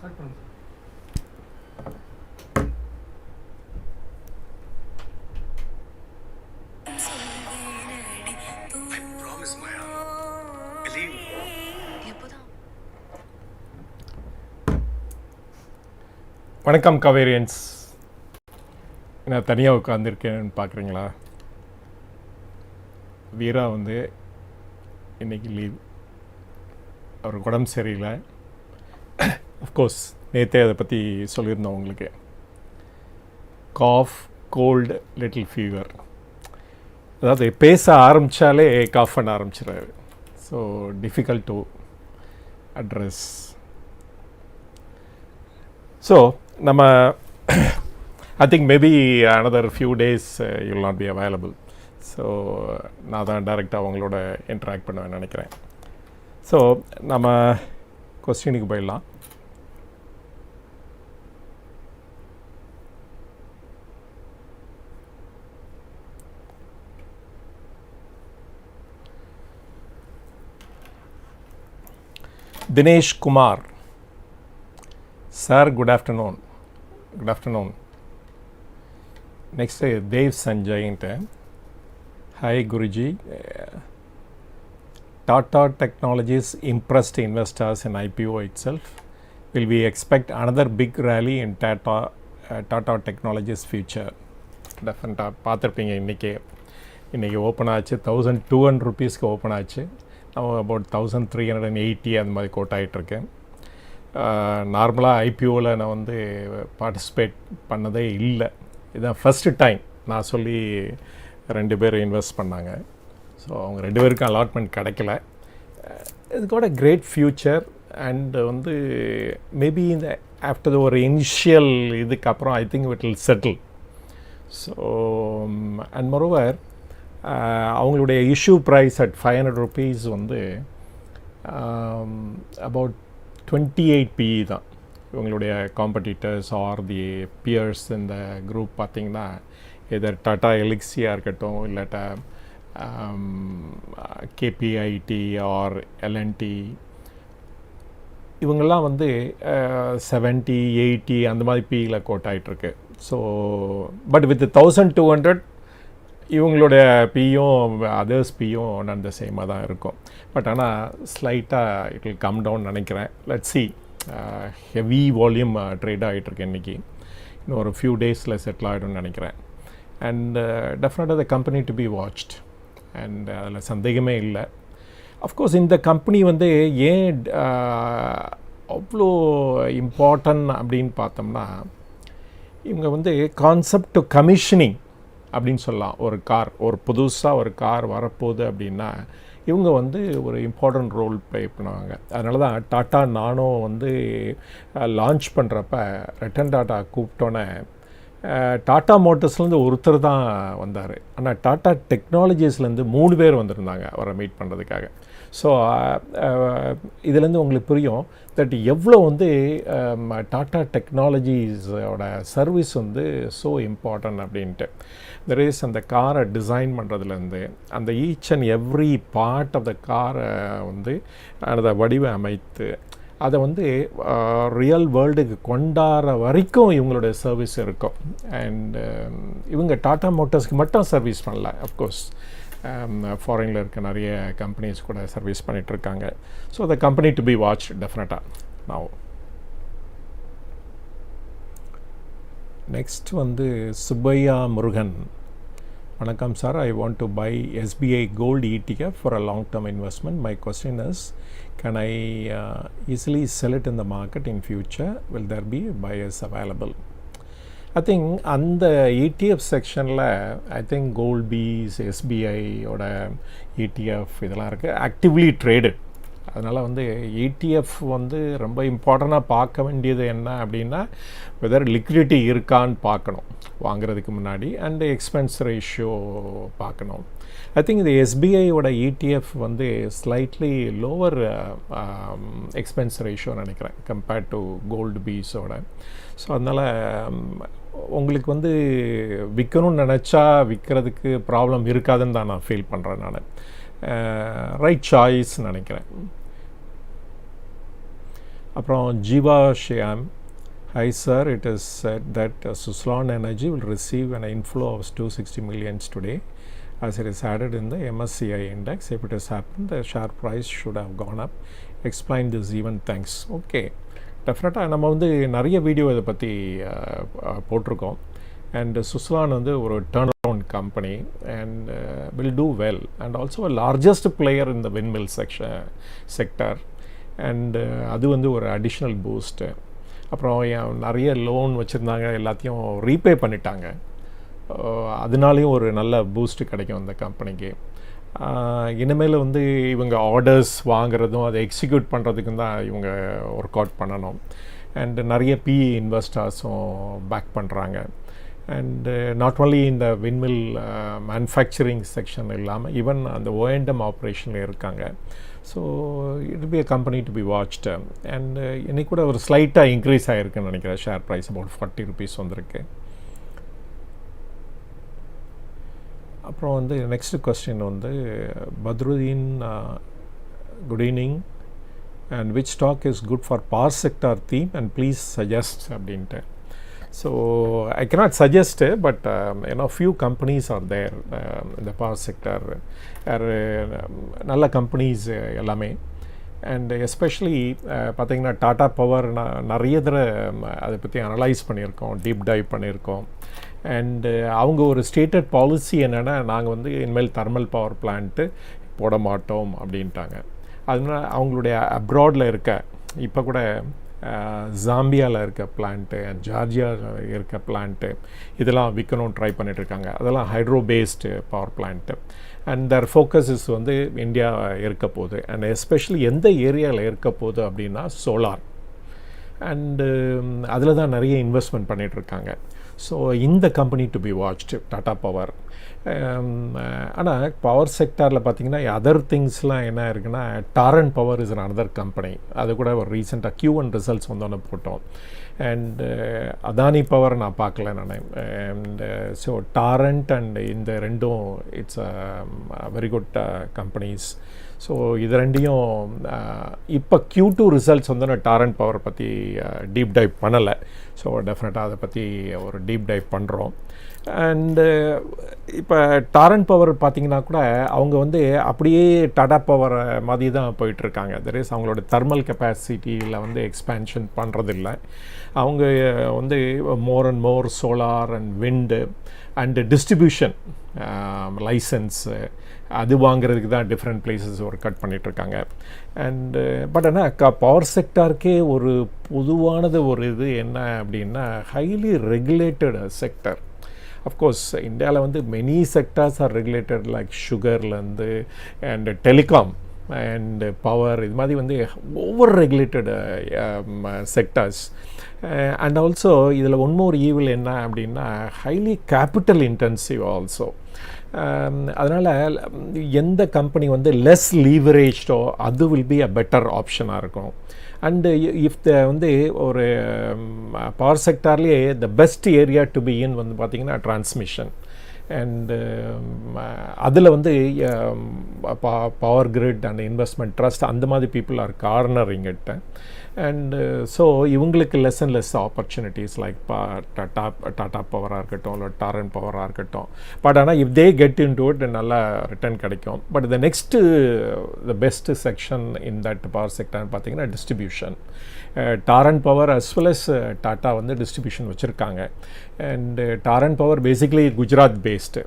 வணக்கம் கவேரியன்ஸ். நான் தனியாக உட்காந்துருக்கேன்னு பார்க்குறீங்களா? வீரா வந்து இன்றைக்கி லீவ், அவருக்கு உடம்பு சரியில்லை. அஃப்கோர்ஸ் நேற்றே அதை பற்றி சொல்லியிருந்தோம் உங்களுக்கு. Cough, cold, little fever. அதாவது பேச ஆரம்பித்தாலே காஃப் பண்ண ஆரம்பிச்சிடுறாரு. So difficult to address. So நம்ம I think maybe another few days you will not be available. So நான் தான் டைரெக்டாக அவங்களோட இன்ட்ராக்ட் பண்ணுவேன் நினைக்கிறேன். ஸோ நம்ம கொஸ்டினுக்கு போயிடலாம். Dinesh Kumar sir, good afternoon. Good afternoon. Next Dev சஞ்சய்ன்ட்டு, hi Guruji, Tata technologies impressed investors in IPO itself. Will we expect another big rally in Tata technologies future? டெஃபினட்டாக பார்த்துருப்பீங்க. இன்றைக்கி ஓப்பன் ஆச்சு, 1200 rupeesக்கு ஓப்பன் ஆச்சு. அபவுட் 1380 அந்த மாதிரி கோட் ஆகிட்டுருக்கேன். நார்மலாக ஐபிஓவில் நான் வந்து பார்ட்டிசிபேட் பண்ணதே இல்லை. இதுதான் ஃபஸ்ட்டு டைம். நான் சொல்லி 2 பேர் இன்வெஸ்ட் பண்ணாங்க. ஸோ அவங்க 2 பேருக்கும் அலாட்மெண்ட் கிடைக்கல. இதுக்கோட கிரேட் ஃப்யூச்சர். அண்டு வந்து மேபி இந்த ஆஃப்டர் ஒரு இனிஷியல் இதுக்கப்புறம் I think it will settle. So and moreover அவங்களுடைய இஷ்யூ ப்ரைஸ் அட் 500 rupees வந்து அபவுட் 28 PE தான். இவங்களுடைய காம்படிட்டர்ஸ் ஆர் தி பியர்ஸ் இந்த குரூப் பார்த்திங்கன்னா எதர் டாட்டா எலிக்ஸியாக இருக்கட்டும், இல்லாட்டா கேபிஐடி ஆர் எல்என்டி, இவங்கெல்லாம் வந்து 70, 80 அந்த மாதிரி பியில் கோட் ஆகிட்டுருக்கு. ஸோ பட் வித் 1200 இவங்களுடைய பியும் அதர்ஸ் பியும் அந்த சேமாக தான் இருக்கும். பட் ஆனால் ஸ்லைட்டாக இட் வில் கம் டவுன் நினைக்கிறேன். Let's see. Heavy volume trade ஆகிட்டுருக்கு இன்றைக்கி. இன்னும் ஒரு ஃபியூ டேஸில் செட்டில் ஆகிடும்னு நினைக்கிறேன். அண்ட் டெஃபினட்டாக the company to be watched. And அதில் சந்தேகமே இல்லை. அஃப்கோர்ஸ் இந்த கம்பெனி வந்து ஏன் அவ்வளோ இம்பார்ட்டன்ட் அப்படின்னு பார்த்தோம்னா, இவங்க வந்து கான்செப்ட் டு கமிஷனிங் அப்படின்னு சொல்லலாம். ஒரு புதுசாக ஒரு கார் வரப்போகுது அப்படின்னா இவங்க வந்து ஒரு இம்பார்ட்டன்ட் ரோல் ப்ளே பண்ணுவாங்க. அதனால தான் டாட்டா நானோ வந்து லான்ச் பண்ணுறப்ப ரட்டன் டாட்டா கூப்பிட்டோன்னே டாட்டா மோட்டர்ஸ்லேருந்து ஒருத்தர் தான் வந்தார். ஆனால் டாட்டா டெக்னாலஜிஸ்லேருந்து 3 பேர் வந்திருந்தாங்க அவரை மீட் பண்ணுறதுக்காக. ஸோ இதுலேருந்து உங்களுக்கு புரியும் தட் எவ்வளோ வந்து டாட்டா டெக்னாலஜிஸோட சர்வீஸ் வந்து ஸோ இம்பார்ட்டன்ட் அப்படின்ட்டு. தட் இஸ் அந்த காரை டிசைன் பண்ணுறதுலேருந்து அந்த each and every part of the காரை வந்து அதை வடிவமைத்து அதை வந்து ரியல் வேர்ல்டுக்கு கொண்டாடுற வரைக்கும் இவங்களுடைய சர்வீஸ் இருக்கும். அண்ட் இவங்க டாட்டா மோட்டர்ஸ்க்கு மட்டும் சர்வீஸ் பண்ணல. அஃப்கோர்ஸ் ஃபாரினில் இருக்க நிறைய கம்பெனிஸ் கூட சர்வீஸ் பண்ணிகிட்ருக்காங்க. So the company to B watch டெஃபினட்டாக. நான் நெக்ஸ்ட் வந்து சுப்பையா முருகன், வணக்கம் sir. I want to buy SBI gold ETF for a long-term investment. My question is, can I easily sell it in the market in future? Will there be buyers available? I think அந்த ETF செக்ஷனில் I think gold bees, எஸ்பிஐயோட ETF இதெல்லாம் இருக்குது, actively traded. அதனால் வந்து ETF வந்து ரொம்ப இம்பார்ட்டண்ட்டாக பார்க்க வேண்டியது என்ன அப்படின்னா, வெதர் லிக்விடிட்டி இருக்கான்னு பார்க்கணும் வாங்குறதுக்கு முன்னாடி. அண்டு எக்ஸ்பென்ஸ் ரேஷியோ பார்க்கணும். ஐ திங்க் இந்த எஸ்பிஐயோட ETF வந்து ஸ்லைட்லி லோவர் எக்ஸ்பென்ஸ் ரேஷியோ நினைக்கிறேன் கம்பேர்ட் டு கோல்டு பீஸோட. ஸோ அதனால் உங்களுக்கு வந்து விற்கணும்னு நினச்சா விற்கிறதுக்கு ப்ராப்ளம் இருக்காதுன்னு தான் நான் ஃபீல் பண்ணுறேன். நான் ரைட் சாய்ஸ் நினைக்கிறேன். அப்புறம் Jeeva Shyam, hi sir, it is said that Suzlon Energy will receive an inflow of 260 million today as it is added in the MSCI index. If it has happened, the share price should have gone up. Explain this even, thanks. Okay, டெஃபினட்டாக நம்ம வந்து நிறைய video இதை பற்றி போட்டிருக்கோம். And Suzlon வந்து ஒரு turn around company and will do well and also largest player இந்த விண்மில் செக்டர் அண்டு அது வந்து ஒரு அடிஷ்னல் பூஸ்ட்டு. அப்புறம் நிறைய லோன் வச்சுருந்தாங்க, எல்லாத்தையும் ரீபே பண்ணிட்டாங்க. அதனாலேயும் ஒரு நல்ல பூஸ்ட்டு கிடைக்கும் அந்த கம்பெனிக்கு. இனிமேல் வந்து இவங்க ஆர்டர்ஸ் வாங்குறதும் அதை எக்ஸிக்யூட் பண்ணுறதுக்கும் தான் இவங்க ஒர்க் அவுட் பண்ணணும். அண்டு நிறைய பிஇ இன்வெஸ்டர்ஸும் பேக் பண்ணுறாங்க. அண்டு நாட் ஓன்லி இந்த விண்மில் மேனுஃபேக்சரிங் செக்ஷன் இல்லாமல் ஈவன் அந்த ஓஎன்எம் ஆப்ரேஷனில் இருக்காங்க. So it be a company to be watched. And இன்னைக்கு கூட ஒரு ஸ்லைட்டாக இன்க்ரீஸ் ஆகிருக்குன்னு நினைக்கிறேன். ஷேர் ப்ரைஸ் அபவுட் 40 rupees வந்திருக்கு. அப்புறம் வந்து நெக்ஸ்ட் கொஸ்டின் வந்து Badruddin, good evening, and which stock is good for power sector theme and please suggest அப்படின்ட்டு. So I cannot suggest, but few companies are there in the power sector. நல்ல companies எல்லாமே. And especially பார்த்திங்கன்னா Tata power நிறைய தடவை அதை பற்றி analyse பண்ணியிருக்கோம், deep dive பண்ணியிருக்கோம். அண்டு அவங்க ஒரு ஸ்டேட்டட் பாலிசி என்னென்னா, நாங்கள் வந்து இனிமேல் தெர்மல் பவர் பிளான்ட்டு போட மாட்டோம் அப்படின்ட்டாங்க. அதனால் அவங்களுடைய அப்ராடில் இருக்க, இப்போ கூட ஜாம்பியாவில் இருக்க பிளான்ட்டு, ஜார்ஜியாவில் இருக்க பிளான்ட்டு, இதெல்லாம் விற்கணும் ட்ரை பண்ணிகிட்ருக்காங்க. அதெல்லாம் hydro based power plant. And their focuses வந்து இந்தியா இருக்க போகுது. அண்ட் எஸ்பெஷலி எந்த ஏரியாவில் இருக்க போகுது அப்படின்னா சோலார். அண்டு அதில் தான் நிறைய இன்வெஸ்ட்மெண்ட் பண்ணிகிட்ருக்காங்க. ஸோ இந்த company to be watched, Tata power. ஆனால் பவர் செக்டாரில் பார்த்திங்கன்னா அதர் திங்ஸ்லாம் என்ன இருக்குன்னா, Torrent power is another company. அது கூட ஒரு ரீசெண்டாக Q1 ரிசல்ட்ஸ் வந்தோன்னு போட்டோம். அண்டு அதானி பவர் நான் பார்க்கல நான். அண்டு ஸோ டாரண்ட் அண்ட் இந்த ரெண்டும் it's very good companies. So இது ரெண்டையும் இப்போ Q2 ரிசல்ட்ஸ் வந்து நான் டாரண்ட் பவர் பற்றி டீப் டைவ் பண்ணலை. ஸோ டெஃபினட்டாக அதை பற்றி ஒரு டீப் டைவ் பண்ணுறோம். அண்டு இப்போ டாரண்ட் பவர் பார்த்திங்கன்னா கூட அவங்க வந்து அப்படியே டாடா பவர் மாதிரி தான் போயிட்டுருக்காங்க. தட் இஸ் அவங்களோட தெர்மல் கெப்பாசிட்டியில் வந்து எக்ஸ்பேன்ஷன் பண்ணுறதில்ல. அவங்க வந்து more and more solar and wind and distribution licence அது வாங்கிறதுக்கு தான் டிஃப்ரெண்ட் பிளேசஸ் ஒரு கட் பண்ணிகிட்ருக்காங்க. அண்டு பட் ஆனால் பவர் செக்டாருக்கே ஒரு பொதுவானது ஒரு இது என்ன அப்படின்னா, ஹைலி ரெகுலேட்டட் செக்டர். அஃப்கோர்ஸ் இந்தியாவில் வந்து many sectors are regulated, like சுகர்லேருந்து அண்டு டெலிகாம் அண்டு பவர், இது மாதிரி வந்து over regulated sectors. And also இதில் ஒன் மோர் ஈவில் என்ன அப்படின்னா, ஹைலி கேபிட்டல் இன்டென்சிவ் ஆல்சோ. அதனால் எந்த கம்பெனி வந்து லெஸ் லீவரேஜ்டோ அது வில் பி அ பெட்டர் ஆப்ஷனாக இருக்கும். அண்டு இஃப் வந்து ஒரு பவர் செக்டார்லேயே the best area to be in வந்து பார்த்திங்கன்னா டிரான்ஸ்மிஷன். அண்டு அதில் வந்து power grid and investment trust அந்த மாதிரி people are cornering it. And so இவங்களுக்கு less and less opportunities like Tata பவராக இருக்கட்டும், இல்லை டாரன் பவராக இருக்கட்டும். பட் ஆனால் if they get into it நல்லா ரிட்டர்ன் கிடைக்கும். But the next the best section in that power செக்டர்னு பார்த்தீங்கன்னா distribution. Torrent power as well as Tata வந்து டிஸ்ட்ரிபியூஷன் வச்சுருக்காங்க. And Torrent power basically Gujarat based,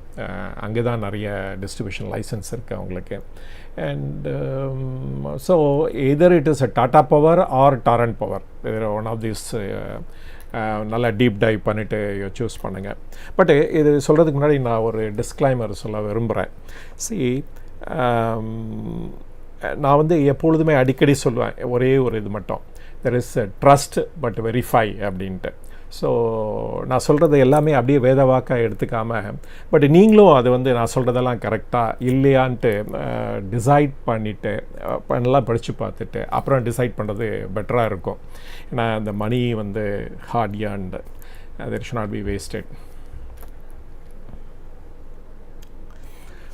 அங்கே தான் நிறைய டிஸ்ட்ரிபியூஷன் லைசன்ஸ் இருக்குது அவங்களுக்கு. And so either it is a Tata power or Torrent power, one of this நல்லா டீப் டைவ் பண்ணிவிட்டு சூஸ் பண்ணுங்கள். பட் இது சொல்கிறதுக்கு முன்னாடி நான் ஒரு டிஸ்க்ளைமர் சொல்ல விரும்புகிறேன். நான் வந்து எப்பொழுதுமே அடிக்கடி சொல்லுவேன் ஒரே ஒரு இது மட்டும், there is trust but verify அப்படின்ட்டு. ஸோ நான் சொல்கிறது எல்லாமே அப்படியே வேத வாக்காக எடுத்துக்காமல், பட் நீங்களும் அது வந்து நான் சொல்கிறதெல்லாம் கரெக்டாக இல்லையான்ட்டு டிசைட் பண்ணிவிட்டு நல்லா படித்து பார்த்துட்டு அப்புறம் டிசைட் பண்ணுறது பெட்டராக இருக்கும். ஏன்னா அந்த மணி வந்து hard earned, that should not be wasted.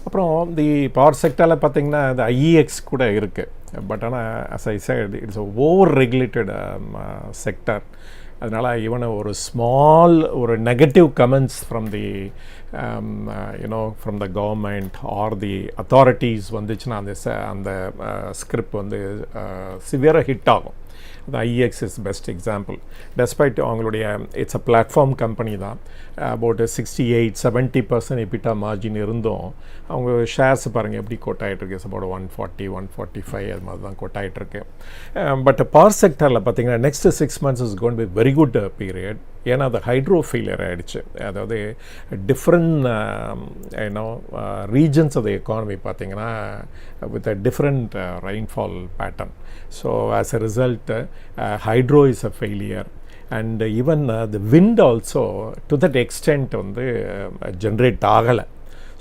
அப்புறம் தி பவர் செக்டரில் பார்த்திங்கன்னா இந்த IEX கூட இருக்குது. பட் ஆனால் as I said it's a over regulated sector. அதனால் ஈவன் ஒரு ஸ்மால் ஒரு negative comments from the from the government or the authorities வந்துச்சுன்னா அந்த ஸ்கிரிப்ட் வந்து சிவியராக ஹிட் ஆகும். The IEX is best example. Despite அவங்களுடைய இட்ஸ் அ பிளாட்ஃபார்ம் கம்பெனி தான், அபவுட் 68-70% EBITDA மார்ஜின் இருந்தும் அவங்க ஷேர்ஸ் பாருங்கள் எப்படி கொட்டாயிட்ருக்கு. அபவுட் 140 145 அது மாதிரி தான் கொட்டாயிட்ருக்கு. பட் பவர் செக்டரில் பார்த்தீங்கன்னா next 6 months is gonna be very good period. ஏன்னா அது ஹைட்ரோ ஃபெயிலியர் ஆகிடுச்சு. அதாவது different regions of the economy பார்த்தீங்கன்னா with a different rainfall pattern. So as a result hydro is a failure, and even the wind also to that extent வந்து generate ஆகலை.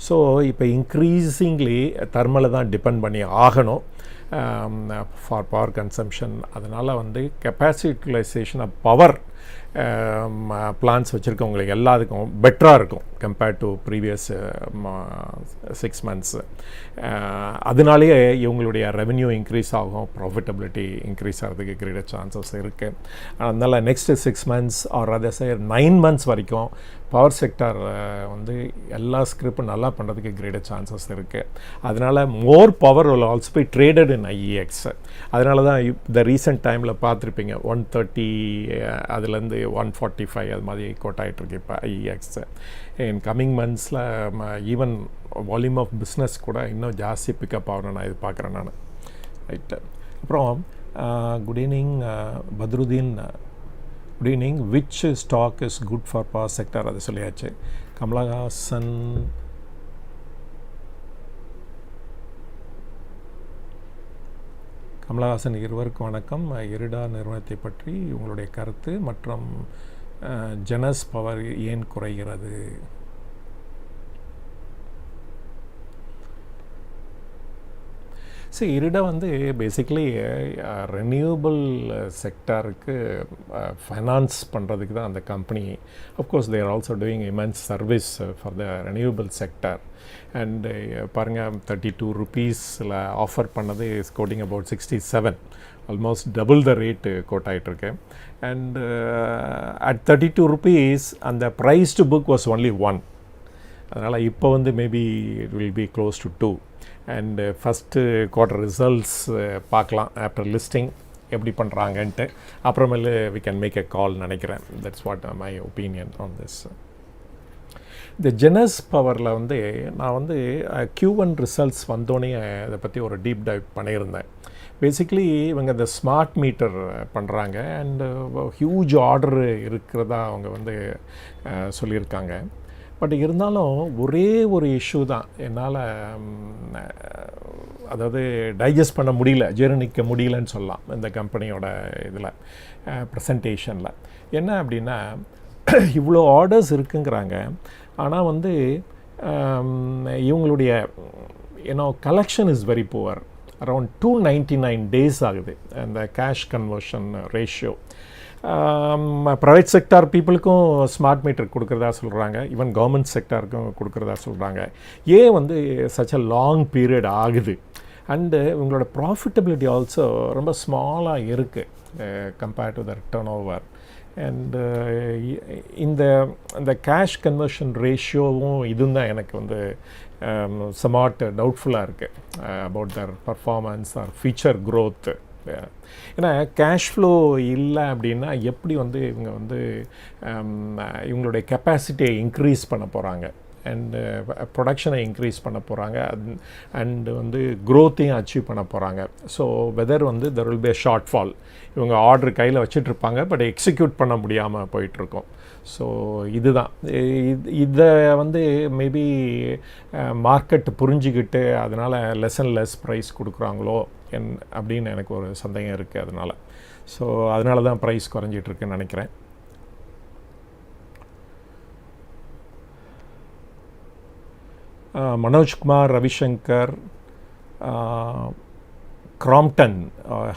So இப்போ இன்க்ரீஸிங்லி தர்மலை தான் depend பண்ணி ஆகணும் for power consumption. அதனால் வந்து capacity utilisation of power plants வச்சுருக்கவங்களுக்கு எல்லாத்துக்கும் பெட்டராக இருக்கும் கம்பேர்ட் டு ப்ரீவியஸ் 6 months. அதனாலேயே இவங்களுடைய ரெவென்யூ இன்க்ரீஸ் ஆகும், ப்ராஃபிட்டபிலிட்டி இன்க்ரீஸ் ஆகிறதுக்கு கிரேட்டர் சான்சஸ் இருக்குது. அதனால் next 6 months or other side 9 months வரைக்கும் பவர் செக்டார் வந்து எல்லா ஸ்கிரிப்பும் நல்லா பண்ணுறதுக்கு கிரேட்டர் சான்சஸ் இருக்குது. அதனால் more power will also be traded in IEX. அதனால தான் இந்த ரீசெண்ட் டைமில் பார்த்துருப்பீங்க 130 அதுலேருந்து 145 அது மாதிரி கோட்டாயிட்ருக்கு இப்போ IEX. இன் கம்மிங் மந்த்ஸில் ஈவன் வால்யூம் ஆஃப் பிஸ்னஸ் கூட இன்னும் ஜாஸ்தி பிக்கப் ஆகணும் நான் எதிர்பார்க்குறேன் நான். ரைட்டு. அப்புறம் good evening Badruddin. Good evening. Which stock is good for power sector அது சொல்லியாச்சு. கமலஹாசன் இருவருக்கும் வணக்கம். இரிடா நிறுவனத்தை பற்றி உங்களுடைய கருத்து மற்றும் ஜெனஸ் பவர் ஏன் குறைகிறது? சரி, இரிடா வந்து பேசிக்கலி ரெனியூவபிள் செக்டாருக்கு ஃபைனான்ஸ் பண்ணுறதுக்கு தான் அந்த company. Of course they're also doing immense service for the renewable sector. And பாருங்கள் 32 rupeesல ஆஃபர் பண்ணது is quoting about 67, almost double the rate quote ஆகிட்டுருக்கு. அண்ட் அட் 32 rupees அந்த price to book was only 1. அதனால் இப்போ வந்து maybe it will be close to 2. And first quarter results பார்க்கலாம் after listing எப்படி பண்ணுறாங்கன்ட்டு. அப்புறமேலு we can make a call நினைக்கிறேன். That's what my opinion on this. இந்த ஜெனஸ் பவரில் வந்து நான் வந்து Q1 ரிசல்ட்ஸ் வந்தோடனே அதை பற்றி ஒரு டீப் டைவ் பண்ணியிருந்தேன். பேசிக்கலி இவங்க இந்த ஸ்மார்ட் மீட்டர் பண்ணுறாங்க அண்டு ஹியூஜ் ஆர்டர் இருக்கிறதா அவங்க வந்து சொல்லியிருக்காங்க. பட் இருந்தாலும் ஒரே ஒரு இஷ்யூ தான் என்னால் அதாவது டைஜஸ்ட் பண்ண முடியல, ஜீரணிக்க முடியலன்னு சொல்லலாம் இந்த கம்பெனியோட இதில் ப்ரெசன்டேஷனில். என்ன அப்படின்னா இவ்வளோ ஆர்டர்ஸ் இருக்குங்கிறாங்க, ஆனால் வந்து இவங்களுடைய collection is very poor. Around 299 days ஆகுது அந்த cash conversion ratio. Private sector பீப்புளுக்கும் ஸ்மார்ட் மீட்டர் கொடுக்குறதா சொல்கிறாங்க, ஈவன் கவர்மெண்ட் செக்டாருக்கும் கொடுக்குறதா சொல்கிறாங்க. ஏன் வந்து சச் அ லாங் பீரியட் ஆகுது? அண்டு இவங்களோட ப்ராஃபிட்டபிலிட்டி ஆல்சோ ரொம்ப ஸ்மாலாக இருக்குது compared to the turnover. And இந்த கேஷ் கன்வர்ஷன் ரேஷியோவும் இதுவும் தான் எனக்கு வந்து சமாட் டவுட்ஃபுல்லாக இருக்குது about their performance or future growth. ஏன்னா கேஷ் ஃப்ளோ இல்லை அப்படின்னா எப்படி வந்து இவங்க வந்து இவங்களுடைய கெப்பாசிட்டியை இன்க்ரீஸ் பண்ண போகிறாங்க அண்டு ப்ரொடக்ஷனை இன்க்ரீஸ் பண்ண போகிறாங்க அண்டு வந்து க்ரோத்தையும் அச்சீவ் பண்ண போகிறாங்க. ஸோ வெதர் வந்து there will be a short fall. இவங்க ஆர்டர் கையில் வச்சிட்ருப்பாங்க, பட் எக்ஸிக்யூட் பண்ண முடியாமல் போயிட்டுருக்கோம். ஸோ இதுதான் இதை வந்து மேபி மார்க்கெட் புரிஞ்சுக்கிட்டு அதனால் லெஸ் ப்ரைஸ் கொடுக்குறாங்களோ அப்படின்னு எனக்கு ஒரு சந்தேகம் இருக்குது. அதனால தான் ப்ரைஸ் குறைஞ்சிட்ருக்குன்னு நினைக்கிறேன். Manojkumar Ravishankar Crompton.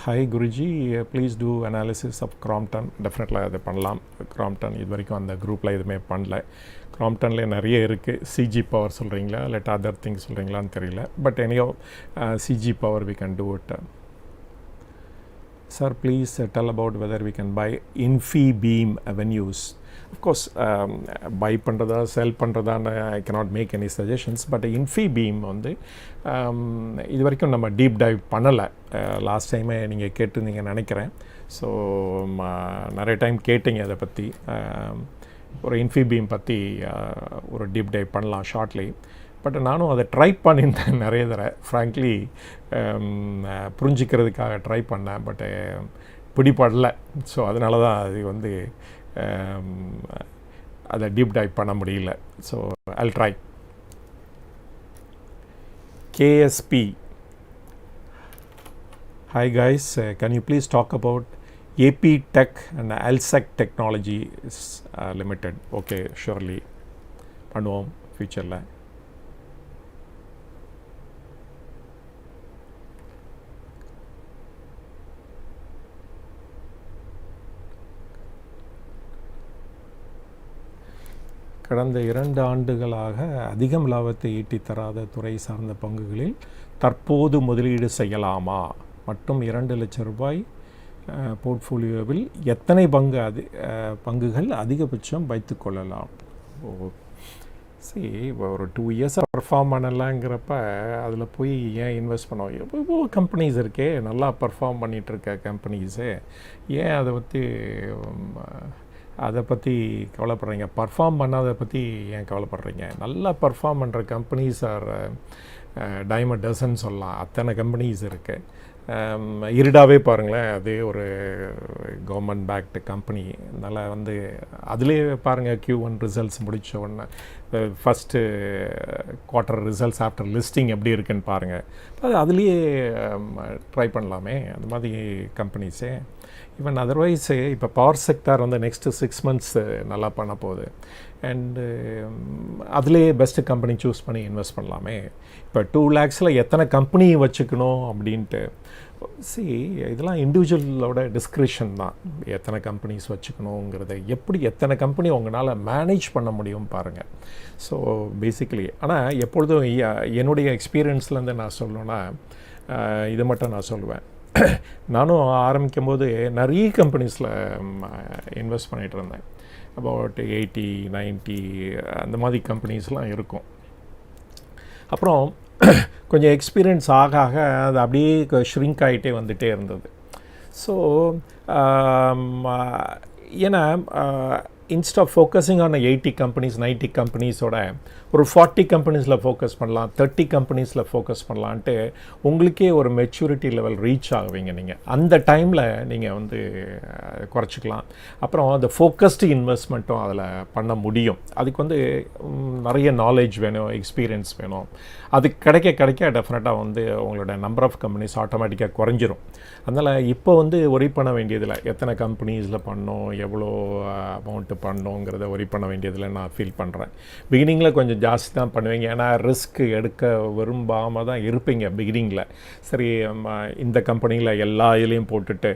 Hi Guruji, please do analysis of Crompton. Definitely அதை பண்ணலாம். Crompton இது வரைக்கும் அந்த குரூப்பில் எதுவுமே பண்ணல. Cromptonலேயே நிறைய இருக்குது. CG பவர் சொல்கிறீங்களா இல்லாட்ட அதர் திங்ஸ் சொல்கிறீங்களான்னு தெரியல. பட் எனியோ CG power we can do it. sir, please tell about whether we can buy Infibeam avenues. Of course, buy பண்ணுறதா செல் பண்ணுறதான்னு I cannot make any suggestions, but Infibeam வந்து இது வரைக்கும் நம்ம டீப் டைவ் பண்ணலை. Last டைமே நீங்கள் கேட்டிருந்தீங்க நினைக்கிறேன். ஸோ நிறைய டைம் கேட்டிங்க அதை பற்றி. ஒரு Infibeam பற்றி ஒரு டீப் டைவ் பண்ணலாம் ஷார்ட்லி. பட் நானும் அதை ட்ரை பண்ணியிருந்தேன் நிறைய தடவை. ஃப்ராங்க்லி புரிஞ்சிக்கிறதுக்காக ட்ரை பண்ணேன், பட்டு பிடிப்படலை. ஸோ அதனால தான் அது வந்து அதை டீப் டைவ் பண்ண முடியல. So I'll try. KSP. Hi guys, can you please talk about AP Tech and Alsec Technologies Limited? Okay, surely பண்ணுவோம் ஃபியூச்சரில். கடந்த 2 ஆண்டுகளாக அதிகம் லாபத்தை ஈட்டி தராத துறை சார்ந்த பங்குகளில் தற்போது முதலீடு செய்யலாமா மற்றும் 2 லட்சம் ரூபாய் போர்ட்ஃபோலியோவில் எத்தனை பங்குகள் அதிகபட்சம் வைத்து கொள்ளலாம்? சரி, ஒரு 2 இயர்ஸாக பர்ஃபார்ம் பண்ணலாங்கிறப்ப அதில் போய் ஏன் இன்வெஸ்ட் பண்ணோம்? எவ்வளோ கம்பெனிஸ் இருக்கே, நல்லா பர்ஃபார்ம் பண்ணிகிட்ருக்க கம்பெனிஸு, ஏன் அதை பற்றி கவலைப்படுறீங்க? பர்ஃபார்ம் பண்ணாத பற்றி ஏன் கவலைப்படுறீங்க? நல்லா பர்ஃபார்ம் பண்ணுற கம்பெனிஸ் ஆர் டைமண்ட் டசன் சொல்லலாம். அத்தனை கம்பெனிஸ் இருக்குது. இருடாவே பாருங்களேன், அது ஒரு கவர்மெண்ட் பேக்டு கம்பெனி. அதனால் வந்து அதுலேயே பாருங்கள், Q1 ரிசல்ட்ஸ் முடித்த உடனே first quarter results after listing எப்படி இருக்குன்னு பாருங்கள். அதுலேயே ட்ரை பண்ணலாமே அந்த மாதிரி கம்பெனிஸே. ஈவன் அதர்வைஸு இப்போ பவர் செக்டார் வந்து நெக்ஸ்ட்டு 6 months நல்லா பண்ண போகுது. அண்டு அதுலேயே பெஸ்ட்டு கம்பெனி சூஸ் பண்ணி இன்வெஸ்ட் பண்ணலாமே. இப்போ 2 lakhsல எத்தனை கம்பெனி வச்சுக்கணும் அப்படின்ட்டு இதெல்லாம் இண்டிவிஜுவலோட டிஸ்கிரிப்ஷன் தான். எத்தனை கம்பெனிஸ் வச்சுக்கணுங்கிறத எப்படி எத்தனை கம்பெனி உங்களால் மேனேஜ் பண்ண முடியும் பாருங்கள். ஸோ பேசிக்கலி ஆனால் எப்பொழுதும் என்னுடைய எக்ஸ்பீரியன்ஸ்லேருந்து நான் சொல்லணுன்னா இதை மட்டும் நான் சொல்லுவேன். நானும் ஆரம்பிக்கும் போது நிறைய கம்பெனிஸில் இன்வெஸ்ட் பண்ணிகிட்டு இருந்தேன். அபவுட் 80-90 அந்த மாதிரி கம்பெனிஸ்லாம் இருக்கும். அப்புறம் கொஞ்சம் எக்ஸ்பீரியன்ஸ் ஆக ஆக அது அப்படியே ஷ்ரிங்க் ஆகிட்டே வந்துகிட்டே இருந்தது. ஸோ ஏன்னா instead of focusing on 80 companies 90 கம்பெனிஸோட ஒரு 40 கம்பெனிஸில் ஃபோக்கஸ் பண்ணலாம், 30 கம்பெனிஸில் ஃபோக்கஸ் பண்ணலான்ட்டு உங்களுக்கே ஒரு மெச்சூரிட்டி லெவல் ரீச் ஆகுவீங்க. நீங்கள் அந்த டைமில் நீங்கள் வந்து குறைச்சிக்கலாம். அப்புறம் அந்த ஃபோக்கஸ்டு இன்வெஸ்ட்மெண்ட்டும் அதில் பண்ண முடியும். அதுக்கு வந்து நிறைய நாலேஜ் வேணும், எக்ஸ்பீரியன்ஸ் வேணும். அது கிடைக்க டெஃபினட்டாக வந்து உங்களோட நம்பர் ஆஃப் கம்பெனிஸ் ஆட்டோமேட்டிக்காக குறைஞ்சிரும். அதனால் இப்போ வந்து ஒரி பண்ண வேண்டியதில்லை, எத்தனை கம்பெனிஸில் பண்ணோம், எவ்வளோ அமௌண்ட்டு பண்ணோங்கிறத ஒரி பண்ண வேண்டியதில் நான் ஃபீல் பண்ணுறேன். பிகினிங்கில் கொஞ்சம் ஜாஸ்தி தான் பண்ணுவீங்க, ஏன்னா ரிஸ்க் எடுக்க விரும்பாமல் தான் இருப்பீங்க பிகினிங்கில். சரி, இந்த கம்பெனியில் எல்லா இதுலேயும் போட்டுட்டு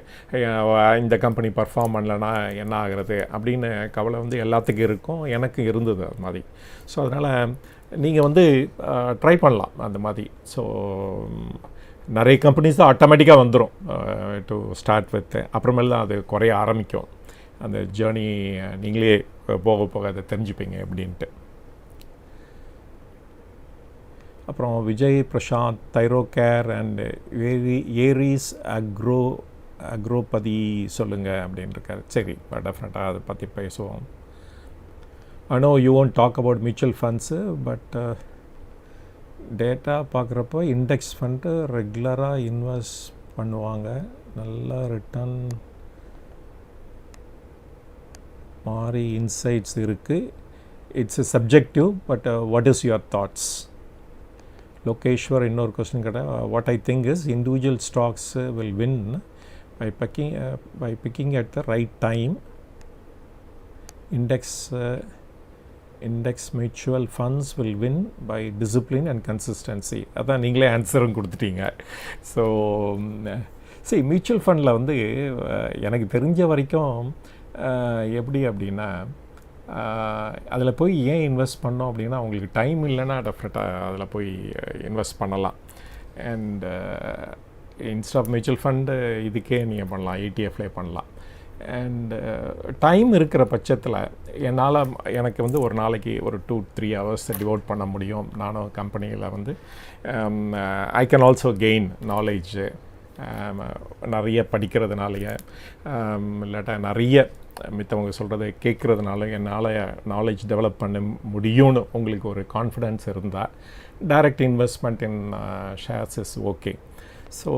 இந்த கம்பெனி பர்ஃபார்ம் பண்ணலன்னா என்ன ஆகிறது அப்படின்னு கவலை வந்து எல்லாத்துக்கும் இருக்கும். எனக்கு இருந்தது அது மாதிரி. ஸோ அதனால் நீங்கள் வந்து ட்ரை பண்ணலாம் அந்த மாதிரி. ஸோ நிறைய கம்பெனிஸ் தான் ஆட்டோமேட்டிக்காக வந்துடும் டு ஸ்டார்ட் வித். அப்புறமேல தான் அது குறைய ஆரம்பிக்கும். அந்த ஜேர்னி நீங்களே போக போக அதை தெரிஞ்சுப்பீங்க எப்படின்ட்டு. அப்புறம் விஜய் பிரசாந்த் தைரோகேர் அண்ட் ஏரிஸ் அக்ரோபதி சொல்லுங்கள் அப்படின்னு இருக்கார். சரி, டெஃபினட்டாக அதை பற்றி பேசுவோம். I know you won't talk about mutual funds, but data பார்க்குறப்போ இண்டெக்ஸ் ஃபண்டு ரெகுலராக இன்வெஸ்ட் பண்ணுவாங்க, நல்ல ரிட்டர்ன் மாதிரி இன்சைட்ஸ் இருக்குது. It's subjective, but what is your thoughts? Lokeshwar இன்னொரு கொஸ்டின் கேட்டால், what I think is individual stocks will win by picking at the right time. Index mutual funds will win by discipline and consistency. அதான் நீங்களே ஆன்சரும் கொடுத்துட்டீங்க. So சரி, mutual ஃபண்டில் வந்து எனக்கு தெரிஞ்ச வரைக்கும் எப்படி அப்படின்னா, அதில் போய் ஏன் இன்வெஸ்ட் பண்ணோம் அப்படின்னா, உங்களுக்கு டைம் இல்லைன்னா டெஃபினட்டாக அதில் போய் இன்வெஸ்ட் பண்ணலாம். And instead of mutual fund இதுக்கே நீங்கள் பண்ணலாம், ETF பண்ணலாம். அண்ட் டைம் இருக்கிற பட்சத்தில் எனக்கு வந்து ஒரு நாளைக்கு ஒரு 2-3 ஹவர்ஸ் டிவோட் பண்ண முடியும். நானும் கம்பெனியில் வந்து I can also gain knowledge. நிறைய படிக்கிறதுனாலையே இல்லாட்டா நிறைய மித்தவங்க சொல்கிறத கேட்குறதுனால என்னால் நாலேஜ் டெவலப் பண்ண முடியும்னு உங்களுக்கு ஒரு கான்ஃபிடென்ஸ் இருந்தால் direct investment in shares is okay. So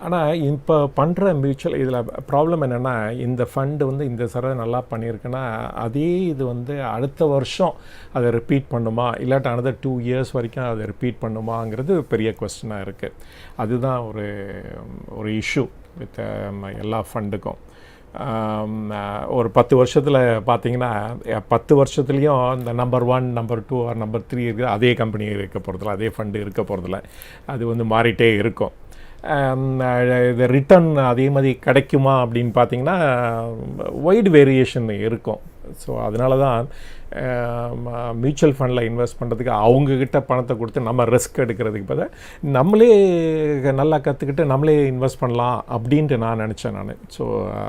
ஆனால் இப்போ பண்ணுற மியூச்சுவல் இதில் ப்ராப்ளம் என்னென்னா, இந்த ஃபண்டு வந்து இந்த தடவை நல்லா பண்ணியிருக்குன்னா அதே இது வந்து அடுத்த வருஷம் அதை ரிப்பீட் பண்ணுமா, இல்லாட்டி அனதர் 2 years வரைக்கும் அதை ரிப்பீட் பண்ணுமாங்கிறது பெரிய கொஸ்டினாக இருக்குது. அதுதான் ஒரு இஷ்யூ வித் எல்லா ஃபண்டுக்கும். ஒரு 10 வருஷத்தில் பார்த்தீங்கன்னா 10 வருஷத்துலேயும் இந்த நம்பர் 1, நம்பர் 2 ஆர் நம்பர் 3 இருக்குது, அதே கம்பெனி இருக்க போகிறதில்ல, அதே ஃபண்டு இருக்க போகிறதில்ல. அது வந்து மாறிட்டே இருக்கும். இது ரிட்டர்ன் அதே மாதிரி கிடைக்குமா அப்படின்னு பார்த்தீங்கன்னா வைடு வேரியேஷன் இருக்கும். ஸோ அதனால தான் மியூச்சுவல் ஃபண்டில் இன்வெஸ்ட் பண்ணுறதுக்கு அவங்கக்கிட்ட பணத்தை கொடுத்து நம்ம ரிஸ்க் எடுக்கிறதுக்கு பதிலாக நம்மளே நல்லா கற்றுக்கிட்டு நம்மளே இன்வெஸ்ட் பண்ணலாம் அப்படின்ட்டு நான் நினச்சேன். ஸோ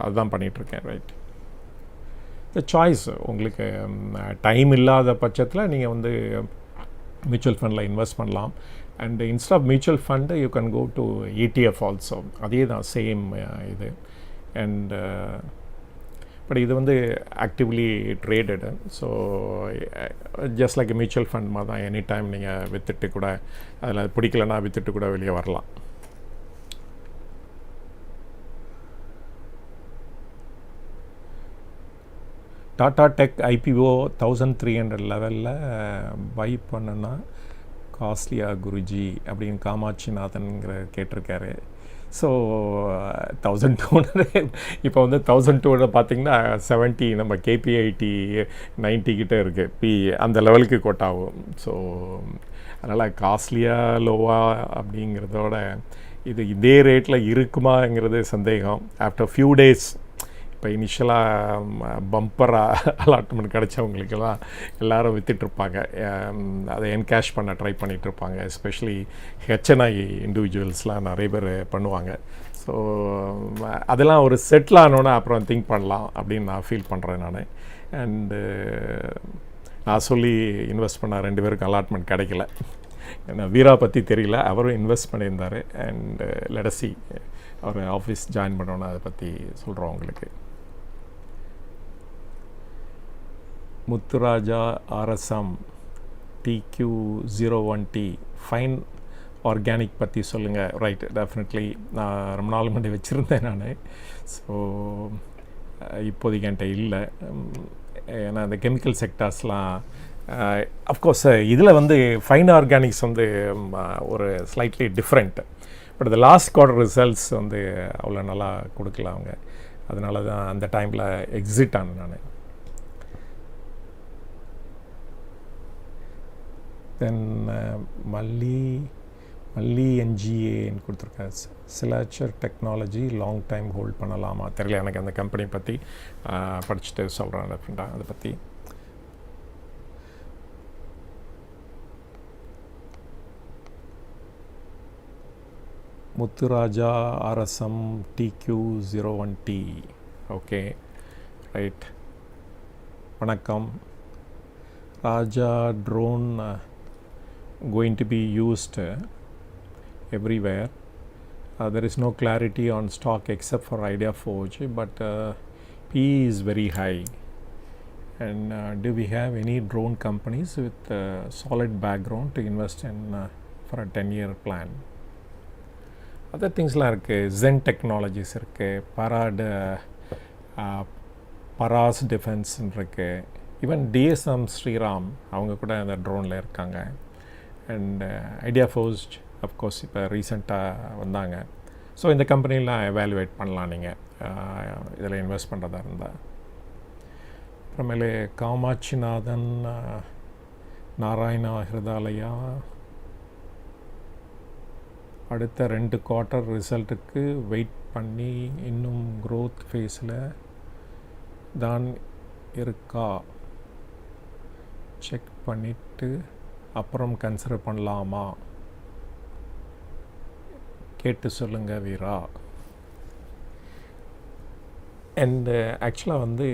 அதுதான் பண்ணிகிட்ருக்கேன். Right, the choice. உங்களுக்கு டைம் இல்லாத பட்சத்தில் நீங்கள் வந்து மியூச்சுவல் ஃபண்டில் இன்வெஸ்ட் பண்ணலாம். And instead of mutual fund you can go to ETF also. அதே தான் சேம் இது. அண்ட் பட் இது வந்து actively traded. So just like mutual fund மாதிரி தான். எனி டைம் நீங்கள் விற்றுட்டு கூட, அதில் பிடிக்கலன்னா விற்றுட்டு கூட வெளியே வரலாம். டாடா டெக் IPO 1300 லெவலில் பை பண்ணுன்னா காஸ்ட்லியா குருஜி அப்படின்னு காமாட்சிநாதன்கிற கேட்டிருக்காரு. ஸோ 1200 இப்போ வந்து 1200 பார்த்திங்கன்னா 70 நம்ம KPIT 90 கிட்டே இருக்குது அந்த லெவலுக்கு கோட் ஆகும். ஸோ அதனால் காஸ்ட்லியாக லோவா அப்படிங்கிறதோட இது இதே ரேட்டில் இருக்குமாங்கிறது சந்தேகம். ஆஃப்டர் ஃபியூ டேஸ் இப்போ இனிஷியலாக பம்பராக அலாட்மெண்ட் கிடச்சவங்களுக்கெல்லாம் எல்லோரும் விற்றுட்ருப்பாங்க. அதை என்கேஷ் பண்ண ட்ரை பண்ணிகிட்ருப்பாங்க. எஸ்பெஷலி HNI இண்டிவிஜுவல்ஸ்லாம் நிறைய பேர் பண்ணுவாங்க. ஸோ அதெல்லாம் ஒரு செட்டில் ஆனோன்னே அப்புறம் திங்க் பண்ணலாம் அப்படின்னு நான் ஃபீல் பண்ணுறேன் நான். அண்டு நான் சொல்லி இன்வெஸ்ட் பண்ண 2 பேருக்கு அலாட்மெண்ட் கிடைக்கல. ஏன்னா வீரா பற்றி தெரியல, அவரும் இன்வெஸ்ட் பண்ணியிருந்தார். அண்டு லெடசி அவர் ஆஃபீஸ் ஜாயின் பண்ணோன்னு அதை பற்றி சொல்கிறோம் உங்களுக்கு. Muthuraja RSM TQ01T fine organic பற்றி சொல்லுங்கள். ரைட், டெஃபினெட்லி நான் ரொம்ப நாள் முன்னாடி வச்சுருந்தேன் நான். ஸோ இப்போதைக்கு என்கிட்ட இல்லை. ஏன்னா இந்த கெமிக்கல் செக்டார்ஸ்லாம் அஃப்கோர்ஸ் இதில் வந்து ஃபைன் ஆர்கானிக்ஸ் வந்து ஒரு ஸ்லைட்லி டிஃப்ரெண்ட். பட் இந்த லாஸ்ட் குவார்டர் ரிசல்ட்ஸ் வந்து அவ்வளோ நல்லா கொடுக்கல அவங்க. அதனால தான் அந்த டைமில் எக்ஸிட் ஆனேன் நான். தென் மல்லி NGAன்னு கொடுத்துருக்கேன். சிலாச்சர் டெக்னாலஜி லாங் டைம் ஹோல்ட் பண்ணலாமா தெரியல. எனக்கு அந்த கம்பெனி பற்றி படிச்சுட்டு சொல்கிறேன் டெஃபினட்டாக அதை பற்றி. Muthuraja RSM TQ01T. Okay, right. வணக்கம். Raja drone going to be used everywhere. There is no clarity on stock except for Idea Forge, but PE is very high. And do we have any drone companies with solid background to invest in for a 10-year plan? Other things like Zen Technologies இருக்குது, Paras Defense இருக்குது, even DSM Sriram அவங்க கூட அந்த ட்ரோனில் இருக்காங்க. And idea forge of course இப்போ ரீசெண்டாக வந்தாங்க. So இந்த கம்பெனிலாம் எவாலுவேட் பண்ணலாம் நீங்கள் இதில் இன்வெஸ்ட் பண்ணுறதா இருந்தால். அப்புறமேலே காமாட்சிநாதன் நாராயணா ஹிருதாலயா அடுத்த 2 குவார்ட்டர் ரிசல்ட்டுக்கு வெயிட் பண்ணி இன்னும் க்ரோத் ஃபேஸில் தான் இருக்கா, செக் பண்ணிவிட்டு அப்புறம் கன்சிடர் பண்ணலாமா? கேட்டு சொல்லுங்கள் வீரா. அண்டு ஆக்சுவலாக வந்து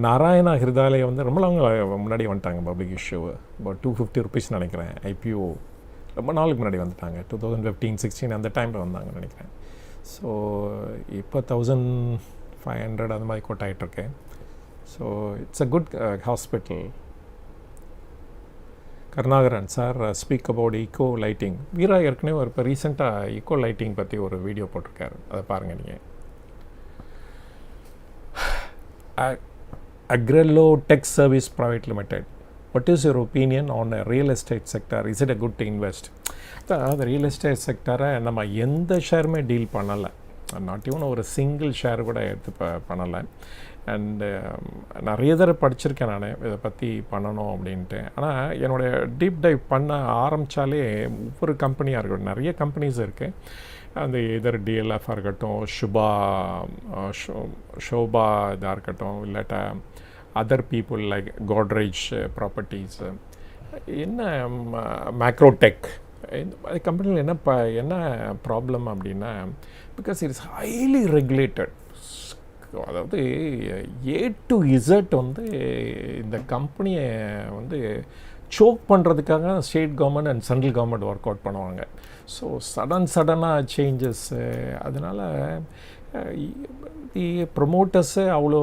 நாராயணா ஹிருதாலயா வந்து ரொம்ப நாள் முன்னாடி வந்துட்டாங்க பப்ளிக் இஷ்யூ. about 250 rupees நினைக்கிறேன். ஐபிஓ ரொம்ப நாளுக்கு முன்னாடி வந்துட்டாங்க. 2015-16 அந்த டைமில் வந்தாங்கன்னு நினைக்கிறேன். ஸோ இப்போ 1500 அந்த மாதிரி கோட் ஆகிட்டுருக்கேன். So it's a good hospital. Karunakaran sir speak about eco lighting. Veera ஏற்கனவே ஒரு இப்போ ரீசெண்டாக ஈக்கோ லைட்டிங் பற்றி ஒரு வீடியோ போட்டிருக்காரு, அதை பாருங்கள் நீங்கள். Agrello Tech Service Private Limited. What is your opinion on a real estate sector? Is it a good to invest? அதாவது ரியல் எஸ்டேட் செக்டரை நம்ம எந்த ஷேருமே டீல் பண்ணலை. நாட் ஈவன் ஒரு சிங்கிள் ஷேர் கூட எடுத்து பண்ணலை. அண்டு நிறைய தடவை படிச்சிருக்கேன் நான் இதை பற்றி பண்ணணும் அப்படின்ட்டு. ஆனால் என்னுடைய டீப் டைவ் பண்ண ஆரம்பித்தாலே ஒவ்வொரு கம்பெனியாக இருக்கட்டும், நிறைய கம்பெனிஸ் இருக்குது. அந்த எதர் டிஎல்எஃபாக இருக்கட்டும், ஷோபா இதாக இருக்கட்டும், இல்லாட்டா other people like Godrej properties, என்ன மேக்ரோடெக், இந்த கம்பெனியில் என்ன ப்ராப்ளம் அப்படின்னா, because it is highly regulated. அதாவது ஏ டு இசட் வந்து இந்த கம்பெனியை வந்து சோக் பண்ணுறதுக்காக state government and central government work out பண்ணுவாங்க. ஸோ சடனாக சேஞ்சஸ்ஸு. அதனால் ப்ரொமோட்டர்ஸு அவ்வளோ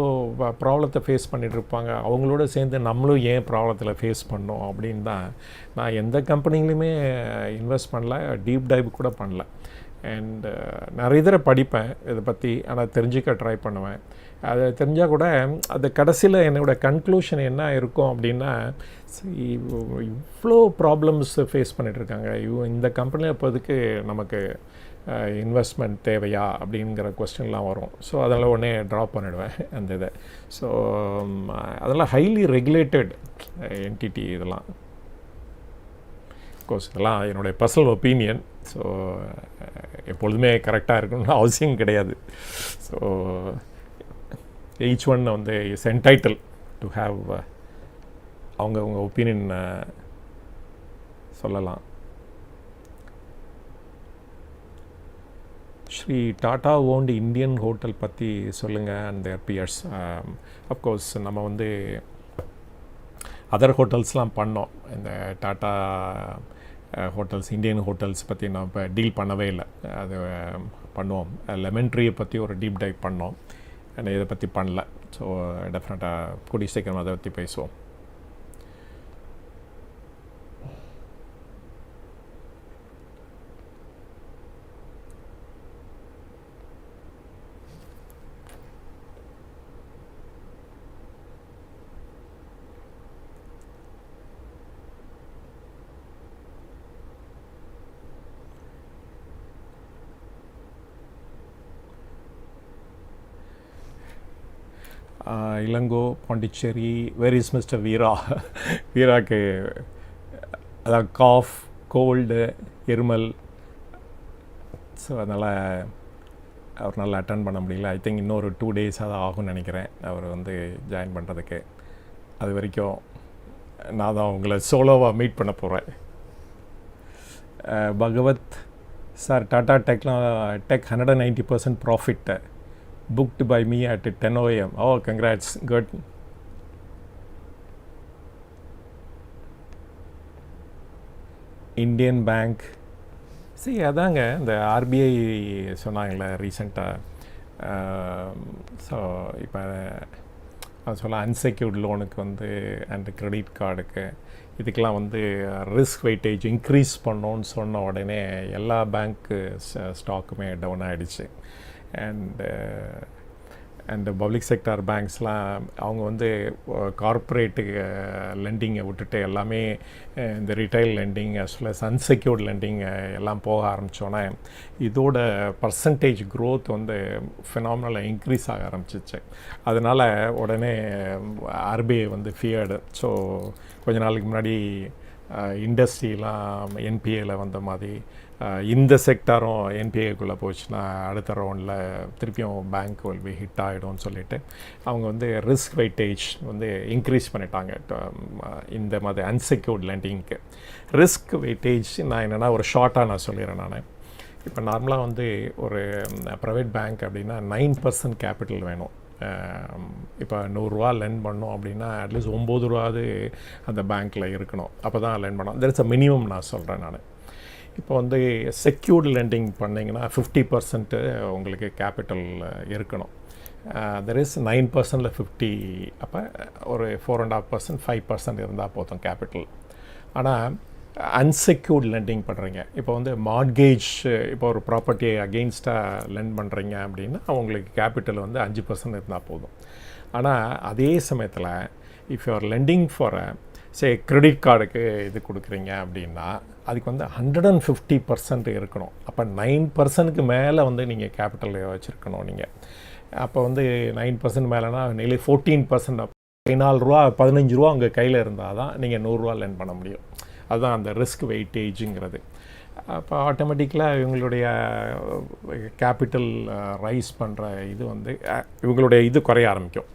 ப்ராப்ளத்தை ஃபேஸ் பண்ணிகிட்ருப்பாங்க. அவங்களோட சேர்ந்து நம்மளும் ஏன் ப்ராப்ளத்தில் ஃபேஸ் பண்ணோம் அப்படின்னு தான் நான் எந்த கம்பெனிலையுமே இன்வெஸ்ட் பண்ணல, டீப் டைவ் கூட பண்ணல. அண்ட் நிறைய தடவை படிப்பேன் இதை பற்றி, ஆனால் தெரிஞ்சுக்க ட்ரை பண்ணுவேன். அது தெரிஞ்சால் கூட அது கடைசியில் என்னோடய கன்க்ளூஷன் என்ன இருக்கும் அப்படின்னா, இவ்வளோ ப்ராப்ளம்ஸ் ஃபேஸ் பண்ணிகிட்ருக்காங்க, இந்த கம்பெனியில் இப்போதுக்கு நமக்கு இன்வெஸ்ட்மெண்ட் தேவையா அப்படிங்கிற கொஸ்டின்லாம் வரும். ஸோ அதெல்லாம் உடனே ட்ராப் பண்ணிவிடுவேன் அந்த இதை. ஸோ அதெல்லாம் ஹைலி ரெகுலேட்டட் என்டிட்டி இதெல்லாம். கோர்ஸ் இதெல்லாம் என்னுடைய பர்சனல் ஒப்பீனியன். ஸோ எப்பொழுதுமே கரெக்டாக இருக்கணும்னு அவசியம் கிடையாது. ஸோ ஈச் ஒன் வந்து இஸ் என்டைட்டில் டு ஹாவ் அவங்க ஒப்பீனியன் சொல்லலாம். Sri Tata owned Indian hotel பற்றி சொல்லுங்கள் அண்ட் தேர் பியர்ஸ். அஃப்கோர்ஸ் நம்ம வந்து அதர் ஹோட்டல்ஸ்லாம் பண்ணோம். இந்த டாட்டா ஹோட்டல்ஸ், இந்தியன் ஹோட்டல்ஸ் பற்றி நான் இப்போ டீல் பண்ணவே இல்லை. அது பண்ணுவோம். லெமன் ட்ரீயை பற்றி ஒரு டீப் டைவ் பண்ணோம், ஆனால் இதை பற்றி பண்ணல. ஸோ டெஃபினட்டாக கூடிய சீக்கிரம் அதை பற்றி பேசுவோம். Ilango Pondicherry, where is mister Veera? வீராக்கு அதான் காஃப், கோல்டு, இருமல். ஸோ அதனால் அவர் நல்லா அட்டன் பண்ண முடியல. ஐ திங்க் இன்னொரு 2 days தான் ஆகும்னு நினைக்கிறேன் அவர் வந்து ஜாயின் பண்ணுறதுக்கு. அது வரைக்கும் நான் தான் உங்களை சோலோவாக மீட் பண்ண போகிறேன். Bhagwat sir, Tata tech 190% profit booked by me at 10 AM. Oh, congrats. Good. Indian Bank. See, அதாங்க இந்த ஆர்பிஐ சொன்னாங்களே ரீசெண்டாக. ஸோ இப்போ சொல்ல அன்செக்யூர்ட் லோனுக்கு வந்து அண்ட் கிரெடிட் கார்டுக்கு இதுக்கெலாம் வந்து ரிஸ்க் வெயிட்டேஜ் இன்க்ரீஸ் பண்ணோன்னு சொன்ன உடனே எல்லா பேங்க்கு ஸ்டாக்குமே டவுன் ஆகிடுச்சு. அண்ட் பப்ளிக் செக்டார் பேங்க்ஸ்லாம் அவங்க வந்து கார்ப்பரேட்டுக்கு லெண்டிங்கை விட்டுட்டு எல்லாமே இந்த retail lending as well as unsecured lending எல்லாம் போக ஆரம்பித்தோன்னே இதோட பர்சன்டேஜ் க்ரோத் வந்து ஃபினாமினலாக இன்க்ரீஸ் ஆக ஆரம்பிச்சிச்சு. அதனால் உடனே ஆர்பிஐ வந்து ஃபியர்டு. ஸோ கொஞ்ச நாளைக்கு முன்னாடி இண்டஸ்ட்ரியெலாம் என்பிஏல வந்த மாதிரி இந்த செக்டாரும் என்பிஏக்குள்ளே போச்சுன்னா அடுத்த ரவுண்டில் திருப்பியும் பேங்க் வில் பி ஹிட் ஆகிடும்னு சொல்லிட்டு அவங்க வந்து ரிஸ்க் வெயிட்டேஜ் வந்து இன்க்ரீஸ் பண்ணிட்டாங்க. இந்த மாதிரி அன்செக்யூர்ட் லெண்டிங்க்கு ரிஸ்க் வெயிட்டேஜ் நான் என்னென்னா ஒரு ஷார்ட்டாக நான் சொல்லிடுறேன். நான் இப்போ நார்மலாக வந்து ஒரு ப்ரைவேட் பேங்க் அப்படின்னா 9% கேபிட்டல் வேணும். இப்போ 100 லெண்ட் பண்ணோம் அப்படின்னா அட்லீஸ்ட் 9 ரூபாவது அந்த பேங்க்கில் இருக்கணும், அப்போ தான் லெண்ட் பண்ணோம். தெர் இஸ் அ மினிமம் நான் சொல்கிறேன். நான் இப்போ வந்து செக்யூர்டு லெண்டிங் பண்ணிங்கன்னா 50% உங்களுக்கு கேபிட்டல் இருக்கணும். தெர் இஸ் 9%ல் 50, அப்போ ஒரு 4.5% 5% இருந்தால் போதும் கேபிட்டல். ஆனால் அன்செக்யூர்ட் லெண்டிங் பண்ணுறீங்க, இப்போ வந்து மார்ட்கேஜ், இப்போ ஒரு ப்ராப்பர்ட்டியை அகெயின்ஸ்டாக லெண்ட் பண்ணுறீங்க அப்படின்னா அவங்களுக்கு கேபிட்டல் வந்து 5% இருந்தால் போதும். ஆனால் அதே சமயத்தில் if you are lending for credit கார்டுக்கு இது கொடுக்குறீங்க அப்படின்னா அதுக்கு வந்து 150% இருக்கணும். அப்போ 9%க்கு மேலே வந்து நீங்கள் கேபிட்டல் வச்சுருக்கணும். நீங்கள் அப்போ வந்து 9% மேலேனா நிலை 14%, 14 ரூபா 15 ரூபா உங்கள் கையில் இருந்தால் தான் நீங்கள் 100 ரூபா லெண்ட் பண்ண முடியும். அதுதான் அந்த ரிஸ்க் வெயிட்டேஜுங்கிறது. அப்போ ஆட்டோமேட்டிக்கலாக இவங்களுடைய கேபிட்டல் ரைஸ் பண்ணுற இது வந்து இவங்களுடைய இது குறைய ஆரம்பிக்கும்,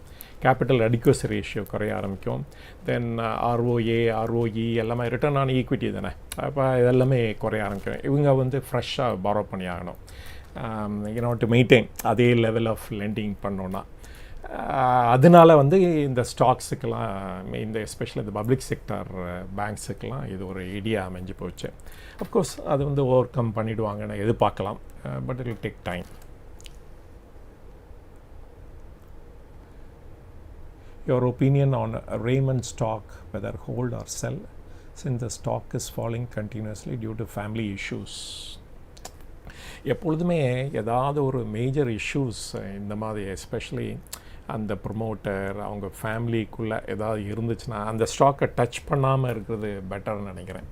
கேபிட்டல் அடிக்வசி ரேஷியோ குறைய ஆரம்பிக்கும். தென் ஆர்ஓஏ ஆர்ஓஇ எல்லாமே ரிட்டர்ன் ஆன் ஈக்விட்டி தானே, அப்போ இதெல்லாமே குறைய ஆரம்பிக்கும். இவங்க வந்து ஃப்ரெஷ்ஷாக பாரோ பண்ணி ஆகணும் டு மெயின்டைன் அதே லெவல் ஆஃப் லெண்டிங் பண்ணோன்னா. அதனால வந்து இந்த ஸ்டாக்ஸுக்கெல்லாம், இந்த எஸ்பெஷலி இந்த பப்ளிக் செக்டார் பேங்க்ஸுக்கெல்லாம் இது ஒரு ஐடியா அமைஞ்சு போச்சு. அஃப்கோர்ஸ் அது வந்து ஓவர் கம் பண்ணிவிடுவாங்கன்னு எதிர்பார்க்கலாம், but it will take time. Your opinion on Raymond stock, whether hold or sell, since the stock is falling continuously due to family issues. எப்பொழுதுமே ஏதாவது ஒரு மேஜர் இஷ்யூஸ் இந்த மாதிரி எஸ்பெஷலி அந்த ப்ரொமோட்டர் அவங்க ஃபேமிலிக்குள்ளே ஏதாவது இருந்துச்சுன்னா அந்த ஸ்டாக்கை டச் பண்ணாமல் இருக்கிறது பெட்டர்னு நினைக்கிறேன்.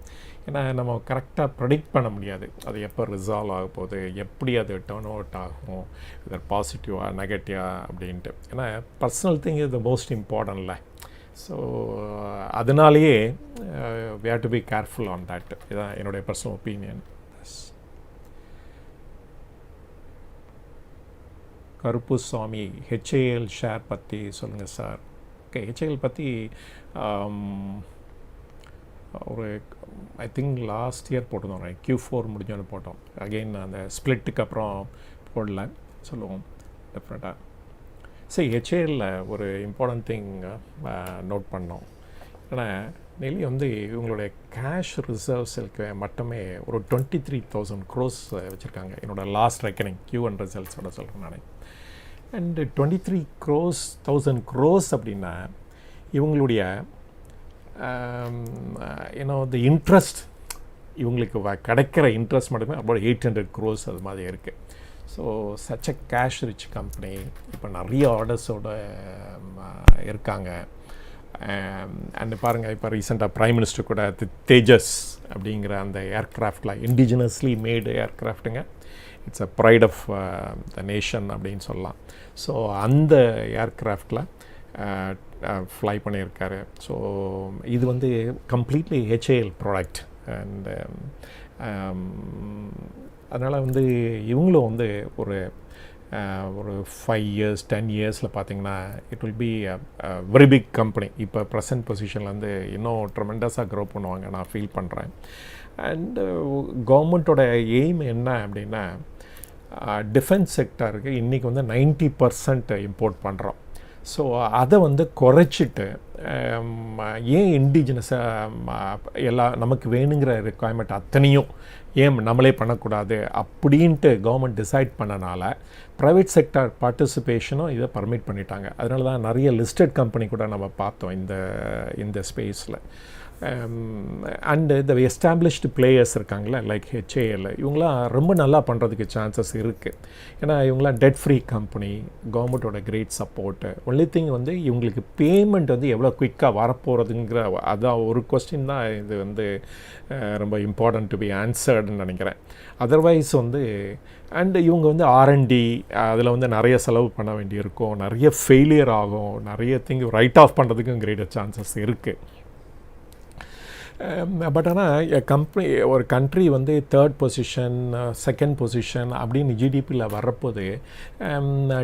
ஏன்னா நம்ம கரெக்டாக ப்ரெடிக்ட் பண்ண முடியாது அது எப்போ ரிசால்வ் ஆக போகுது, எப்படி அது டர்ன் அவுட் ஆகும், இது பாசிட்டிவாக நெகட்டிவாக அப்படின்ட்டு. ஏன்னா personal thing is the most இம்பார்ட்டன்ட்ல. ஸோ அதனாலேயே we have to be careful on that. இதுதான் என்னுடைய பர்சனல் ஒப்பீனியன். கருப்பு சுவாமி, ஹெச்ஏஎல் ஷேர் பற்றி சொல்லுங்கள் சார். ஓகே, ஹெச்ஏஎல் பற்றி ஒரு ஐ திங்க் லாஸ்ட் இயர் போட்டிருந்தோம், Q4 முடிஞ்சோன்னு போட்டோம். அகெயின் அந்த ஸ்ப்ளிட்டுக்கு அப்புறம் போடல, சொல்லுவோம் டெஃபினட்டாக. சரி, ஹெச்ஏஎல்ல ஒரு இம்பார்ட்டன்ட் திங் நோட் பண்ணோம். ஏன்னா நெல்லி வந்து இவங்களுடைய கேஷ் ரிசர்வ்ஸுக்கு மட்டுமே ஒரு 23,000 crores வச்சுருக்காங்க. என்னோடய லாஸ்ட் ரெக்கனிங் Q1 ரிசல்ட்ஸோட சொல்கிறேன் நான். அண்டு 23,000 crores அப்படின்னா இவங்களுடைய த இன்ட்ரெஸ்ட், இவங்களுக்கு கிடைக்கிற இன்ட்ரெஸ்ட் மட்டுமே about 800 crores அது மாதிரி இருக்குது. So such a cash rich company. இப்போ நிறைய ஆர்டர்ஸோடு இருக்காங்க. அண்ட் பாருங்கள், இப்போ ரீசெண்டாக ப்ரைம் மினிஸ்டர் கூட தேஜஸ் அப்படிங்கிற அந்த ஏர்க்ராஃப்டில் இண்டிஜினஸ்லி மேடு ஏர்க்ராஃப்ட்டுங்க, it's a pride of the nation அப்படின்னு சொல்லலாம். ஸோ அந்த ஏர்க்ராஃப்டில் ஃப்ளை பண்ணியிருக்காரு. ஸோ இது வந்து கம்ப்ளீட்லி ஹெச்ஏஎல் ப்ராடக்ட். அண்ட் அதனால் வந்து இவங்களும் வந்து ஒரு 5 years 10 yearsல பார்த்தீங்கன்னா it will be very big company. இப்போ ப்ரெசன்ட் பொசிஷனில் வந்து இன்னும் ட்ரெமெண்டஸாக க்ரோ பண்ணுவாங்க நான் ஃபீல் பண்ணுறேன். அண்டு கவர்மெண்ட்டோட எய்ம் என்ன அப்படின்னா, டிஃபென்ஸ் செக்டாருக்கு இன்றைக்கி வந்து 90% இம்போர்ட் பண்ணுறோம். ஸோ அதை வந்து குறைச்சிட்டு ஏன் இண்டிஜினஸாக நமக்கு வேணுங்கிற ரெக்குவயர்மெண்ட் அத்தனையும் ஏன் நம்மளே பண்ணக்கூடாது அப்படின்ட்டு கவர்மெண்ட் டிசைட் பண்ணனால ப்ரைவேட் செக்டார் பார்ட்டிசிபேஷனும் இதை பர்மிட் பண்ணிட்டாங்க. அதனால தான் நிறைய லிஸ்டட் கம்பெனி கூட நம்ம பார்த்தோம் இந்த ஸ்பேஸில். அண்டு இந்த எஸ்டாப்ளிஷ்டு பிளேயர்ஸ் இருக்காங்களே லைக் ஹெச்ஏஎல், இவங்களாம் ரொம்ப நல்லா பண்ணுறதுக்கு சான்சஸ் இருக்குது. ஏன்னா இவங்களாம் டெட் ஃப்ரீ கம்பெனி, கவர்மெண்ட்டோட கிரேட் சப்போர்ட்டு. ஒன்லி திங் வந்து இவங்களுக்கு பேமெண்ட் வந்து எவ்வளோ குயிக்காக வரப்போகிறதுங்கிற அதான் ஒரு கொஸ்டின் தான் இது வந்து ரொம்ப இம்பார்ட்டன்ட் டு பி ஆன்சர்டுன்னு நினைக்கிறேன். அதர்வைஸ் வந்து அண்டு இவங்க வந்து ஆர்என்டி அதில் வந்து நிறைய செலவு பண்ண வேண்டியிருக்கும், நிறைய ஃபெயிலியர் ஆகும், நிறைய திங் ரைட் ஆஃப் பண்ணுறதுக்கும் கிரேட்டர் சான்சஸ் இருக்குது. பட் ஆனால் கம்பெனி ஒரு கண்ட்ரி வந்து தேர்ட் பொசிஷன் செகண்ட் பொசிஷன் அப்படின்னு ஜிடிபியில் வர்றப்போது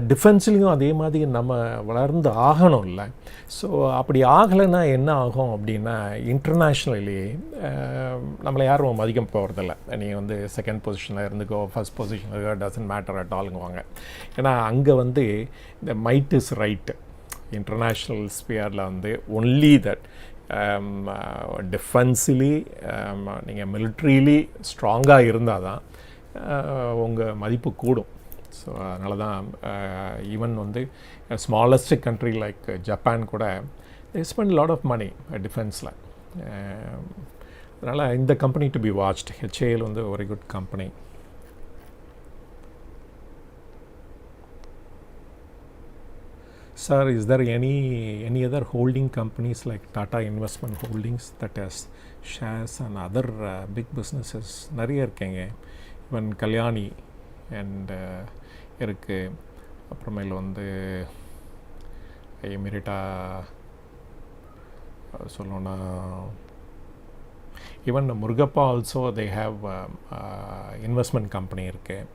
டிஃபென்ஸ்லேயும் அதே மாதிரி நம்ம வளர்ந்து ஆகணும் இல்லை. ஸோ அப்படி ஆகலைன்னா என்ன ஆகும் அப்படின்னா இன்டர்நேஷ்னலி நம்மளை யாரும் மதிக்க போகிறதில்ல. நீங்கள் வந்து செகண்ட் பொசிஷனில் இருந்துக்கோ ஃபஸ்ட் பொசிஷனில் இருக்கோ டசன்ட் மேட்டர் அட் ஆளுங்குவாங்க. ஏன்னா அங்கே வந்து இந்த மைட் இஸ் ரைட். இன்டர்நேஷ்னல் ஸ்பியரில் வந்து ஒன்லி தட் டிஃபென்ஸ்லி நீங்கள் மிலிட்ரிலி ஸ்ட்ராங்காக இருந்தால் தான் உங்கள் மதிப்பு கூடும். ஸோ அதனால தான் ஈவன் வந்து ஸ்மாலஸ்ட் கண்ட்ரி லைக் ஜப்பான் கூட they spend a lot of money டிஃபென்ஸில். அதனால் இந்த company to be watched. HAL வந்து very good company. Sir, is there any other holding companies like Tata Investment Holdings that has shares and other big businesses? நிறைய இருக்குங்க. Even Kalyani and இருக்குது. அப்புறமேல வந்து எமிரேட்டா சொல்லணும்னா even Murugappa also they have investment company இருக்குது.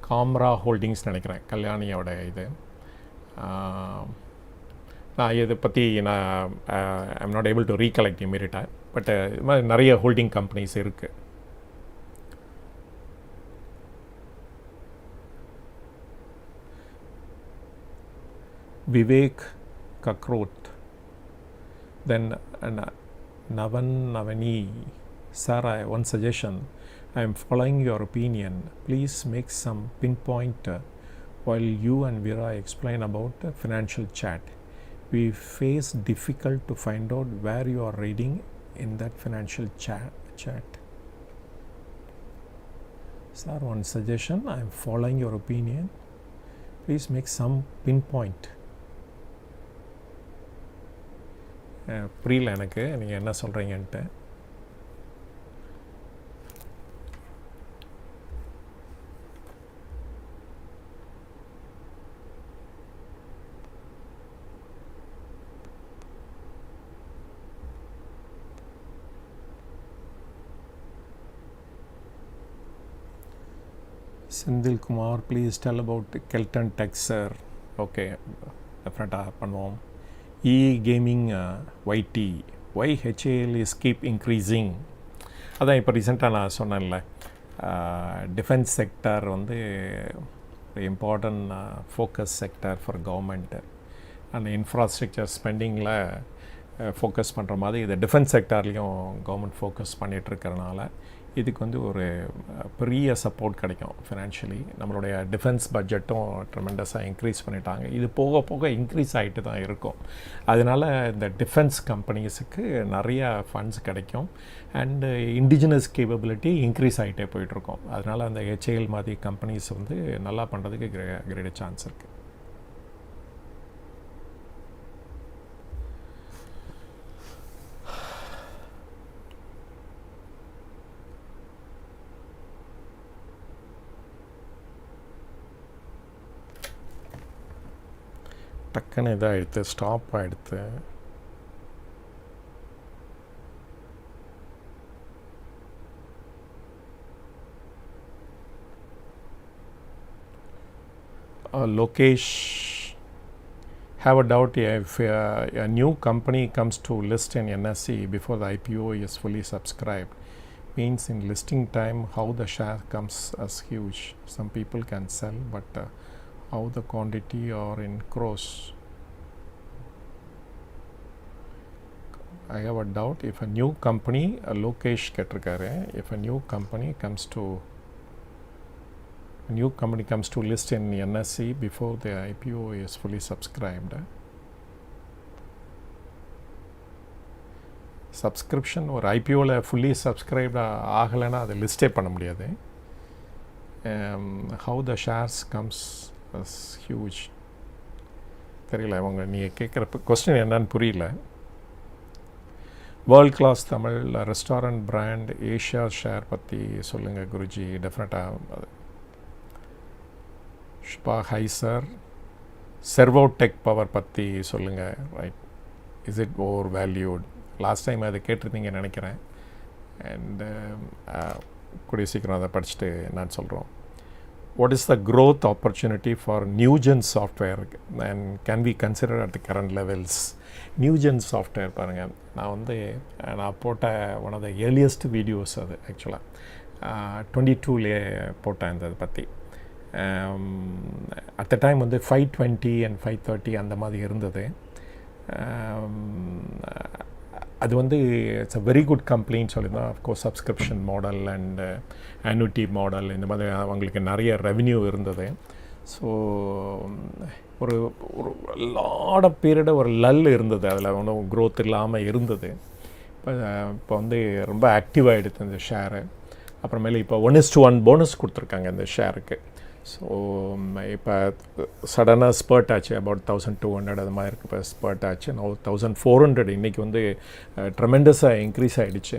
Kamra holdings நினைக்கிறேன் கல்யாணியோட இது. நான் இதை பற்றி நான் I'm not able to recollect இமீடியட்டாக. பட் இது மாதிரி நிறைய ஹோல்டிங் கம்பெனிஸ் இருக்குது. Vivek Kakroth, then Navan Navani. Sir, one suggestion. I am following your opinion. Please make some pinpoint while you and Veera explain about the financial chat. We face difficult to find out where you are reading in that financial chat. Sir, one suggestion. I am following your opinion. Please make some pinpoint. புரியல எனக்கு நீங்கள் என்ன சொல்கிறீங்கன்ட்டு. Senthil Kumar, please tell about Kellton tech sir. Okay, டெஃபினட்டாக பண்ணுவோம். இ gaming ஒய்டி why HAL is keep increasing. அதான் இப்போ ரீசெண்டாக நான் சொன்னேன்ல, டிஃபென்ஸ் செக்டர் வந்து important focus sector for government. அந்த இன்ஃப்ராஸ்ட்ரக்சர் ஸ்பெண்டிங்கில் ஃபோக்கஸ் பண்ணுற மாதிரி இதை டிஃபென்ஸ் செக்டார்லேயும் கவர்மெண்ட் ஃபோக்கஸ் பண்ணிகிட்ருக்கறனால இதுக்கு வந்து ஒரு பெரிய சப்போர்ட் கிடைக்கும் ஃபினான்ஷியலி. நம்மளுடைய டிஃபென்ஸ் பட்ஜெட்டும் ட்ரெமெண்டஸாக இன்க்ரீஸ் பண்ணிட்டாங்க. இது போக போக இன்க்ரீஸ் ஆகிட்டு தான் இருக்கும். அதனால் இந்த டிஃபென்ஸ் கம்பெனிஸுக்கு நிறையா ஃபண்ட்ஸ் கிடைக்கும் அண்டு இண்டிஜினஸ் கேப்பபிலிட்டி இன்க்ரீஸ் ஆகிட்டே போயிட்டுருக்கோம். அதனால் அந்த HAL மாதிரி கம்பெனிஸ் வந்து நல்லா பண்ணுறதுக்கு கிரேட் சான்ஸ் இருக்குது. டக்குன்னு இதாக எடுத்து stop ஆகிடுத்து. Lokesh, have a doubt if a new company comes to list in NSE before the IPO is fully subscribed. Means in listing time, how the share comes as huge. Some people can sell, but how the quantity or in crores. I have a doubt if a new company, Lokesh கேட்டிருக்காரு, if a new company comes to list in NSE before the IPO is fully subscribed. Subscription ஒரு ஐபிஓவில் fully subscribed ஆகலைன்னா அதை லிஸ்ட்டே பண்ண முடியாது. How the shares comes as huge தெரியல. அவங்க நீங்கள் கேட்குற கொஸ்டின் என்னன்னு புரியல. World class Tamil restaurant brand Asia share பற்றி சொல்லுங்கள் குருஜி. டெஃபினட்டாக Shubha hi sir. Servo tech power பற்றி சொல்லுங்கள். Right, is it over valued? Last time அதை கேட்டிருந்தீங்கன்னு நினைக்கிறேன். அண்ட் கூடிய சீக்கிரம் அதை படிச்சுட்டு நான் சொல்கிறோம். What is the growth opportunity for new gen software and can we consider at the current levels? New gen software பாருங்கள், நான் போட்ட one of the earliest videos அது ஆக்சுவலாக 22லே போட்டேன் அதை பற்றி. அட் த டைம் 520 and 530 அந்த மாதிரி இருந்தது. அது இட்ஸ் அ வெரி குட் கம்பெனின்னு சொல்லியிருந்தோம். Of course subscription model and annuity model இந்த மாதிரி அவங்களுக்கு நிறைய ரெவென்யூ இருந்தது. ஸோ ஒரு லாட் ஆஃப் பீரியடு ஒரு லல் இருந்தது, அதில் ஒன்றும் க்ரோத் இல்லாமல் இருந்தது. இப்போ ரொம்ப ஆக்டிவாகிடுது இந்த ஷேரு. அப்புறமேலே இப்போ 1:1 போனஸ் கொடுத்துருக்காங்க இந்த ஷேருக்கு. ஸோ இப்போ சடனாக ஸ்பர்ட் ஆச்சு, அபவுட் 1200 அது மாதிரி இருக்குது. இப்போ ஸ்பர்ட் ஆச்சு. நான் 1400 இன்றைக்கி ட்ரெமெண்டஸாக இன்க்ரீஸ் ஆகிடுச்சு.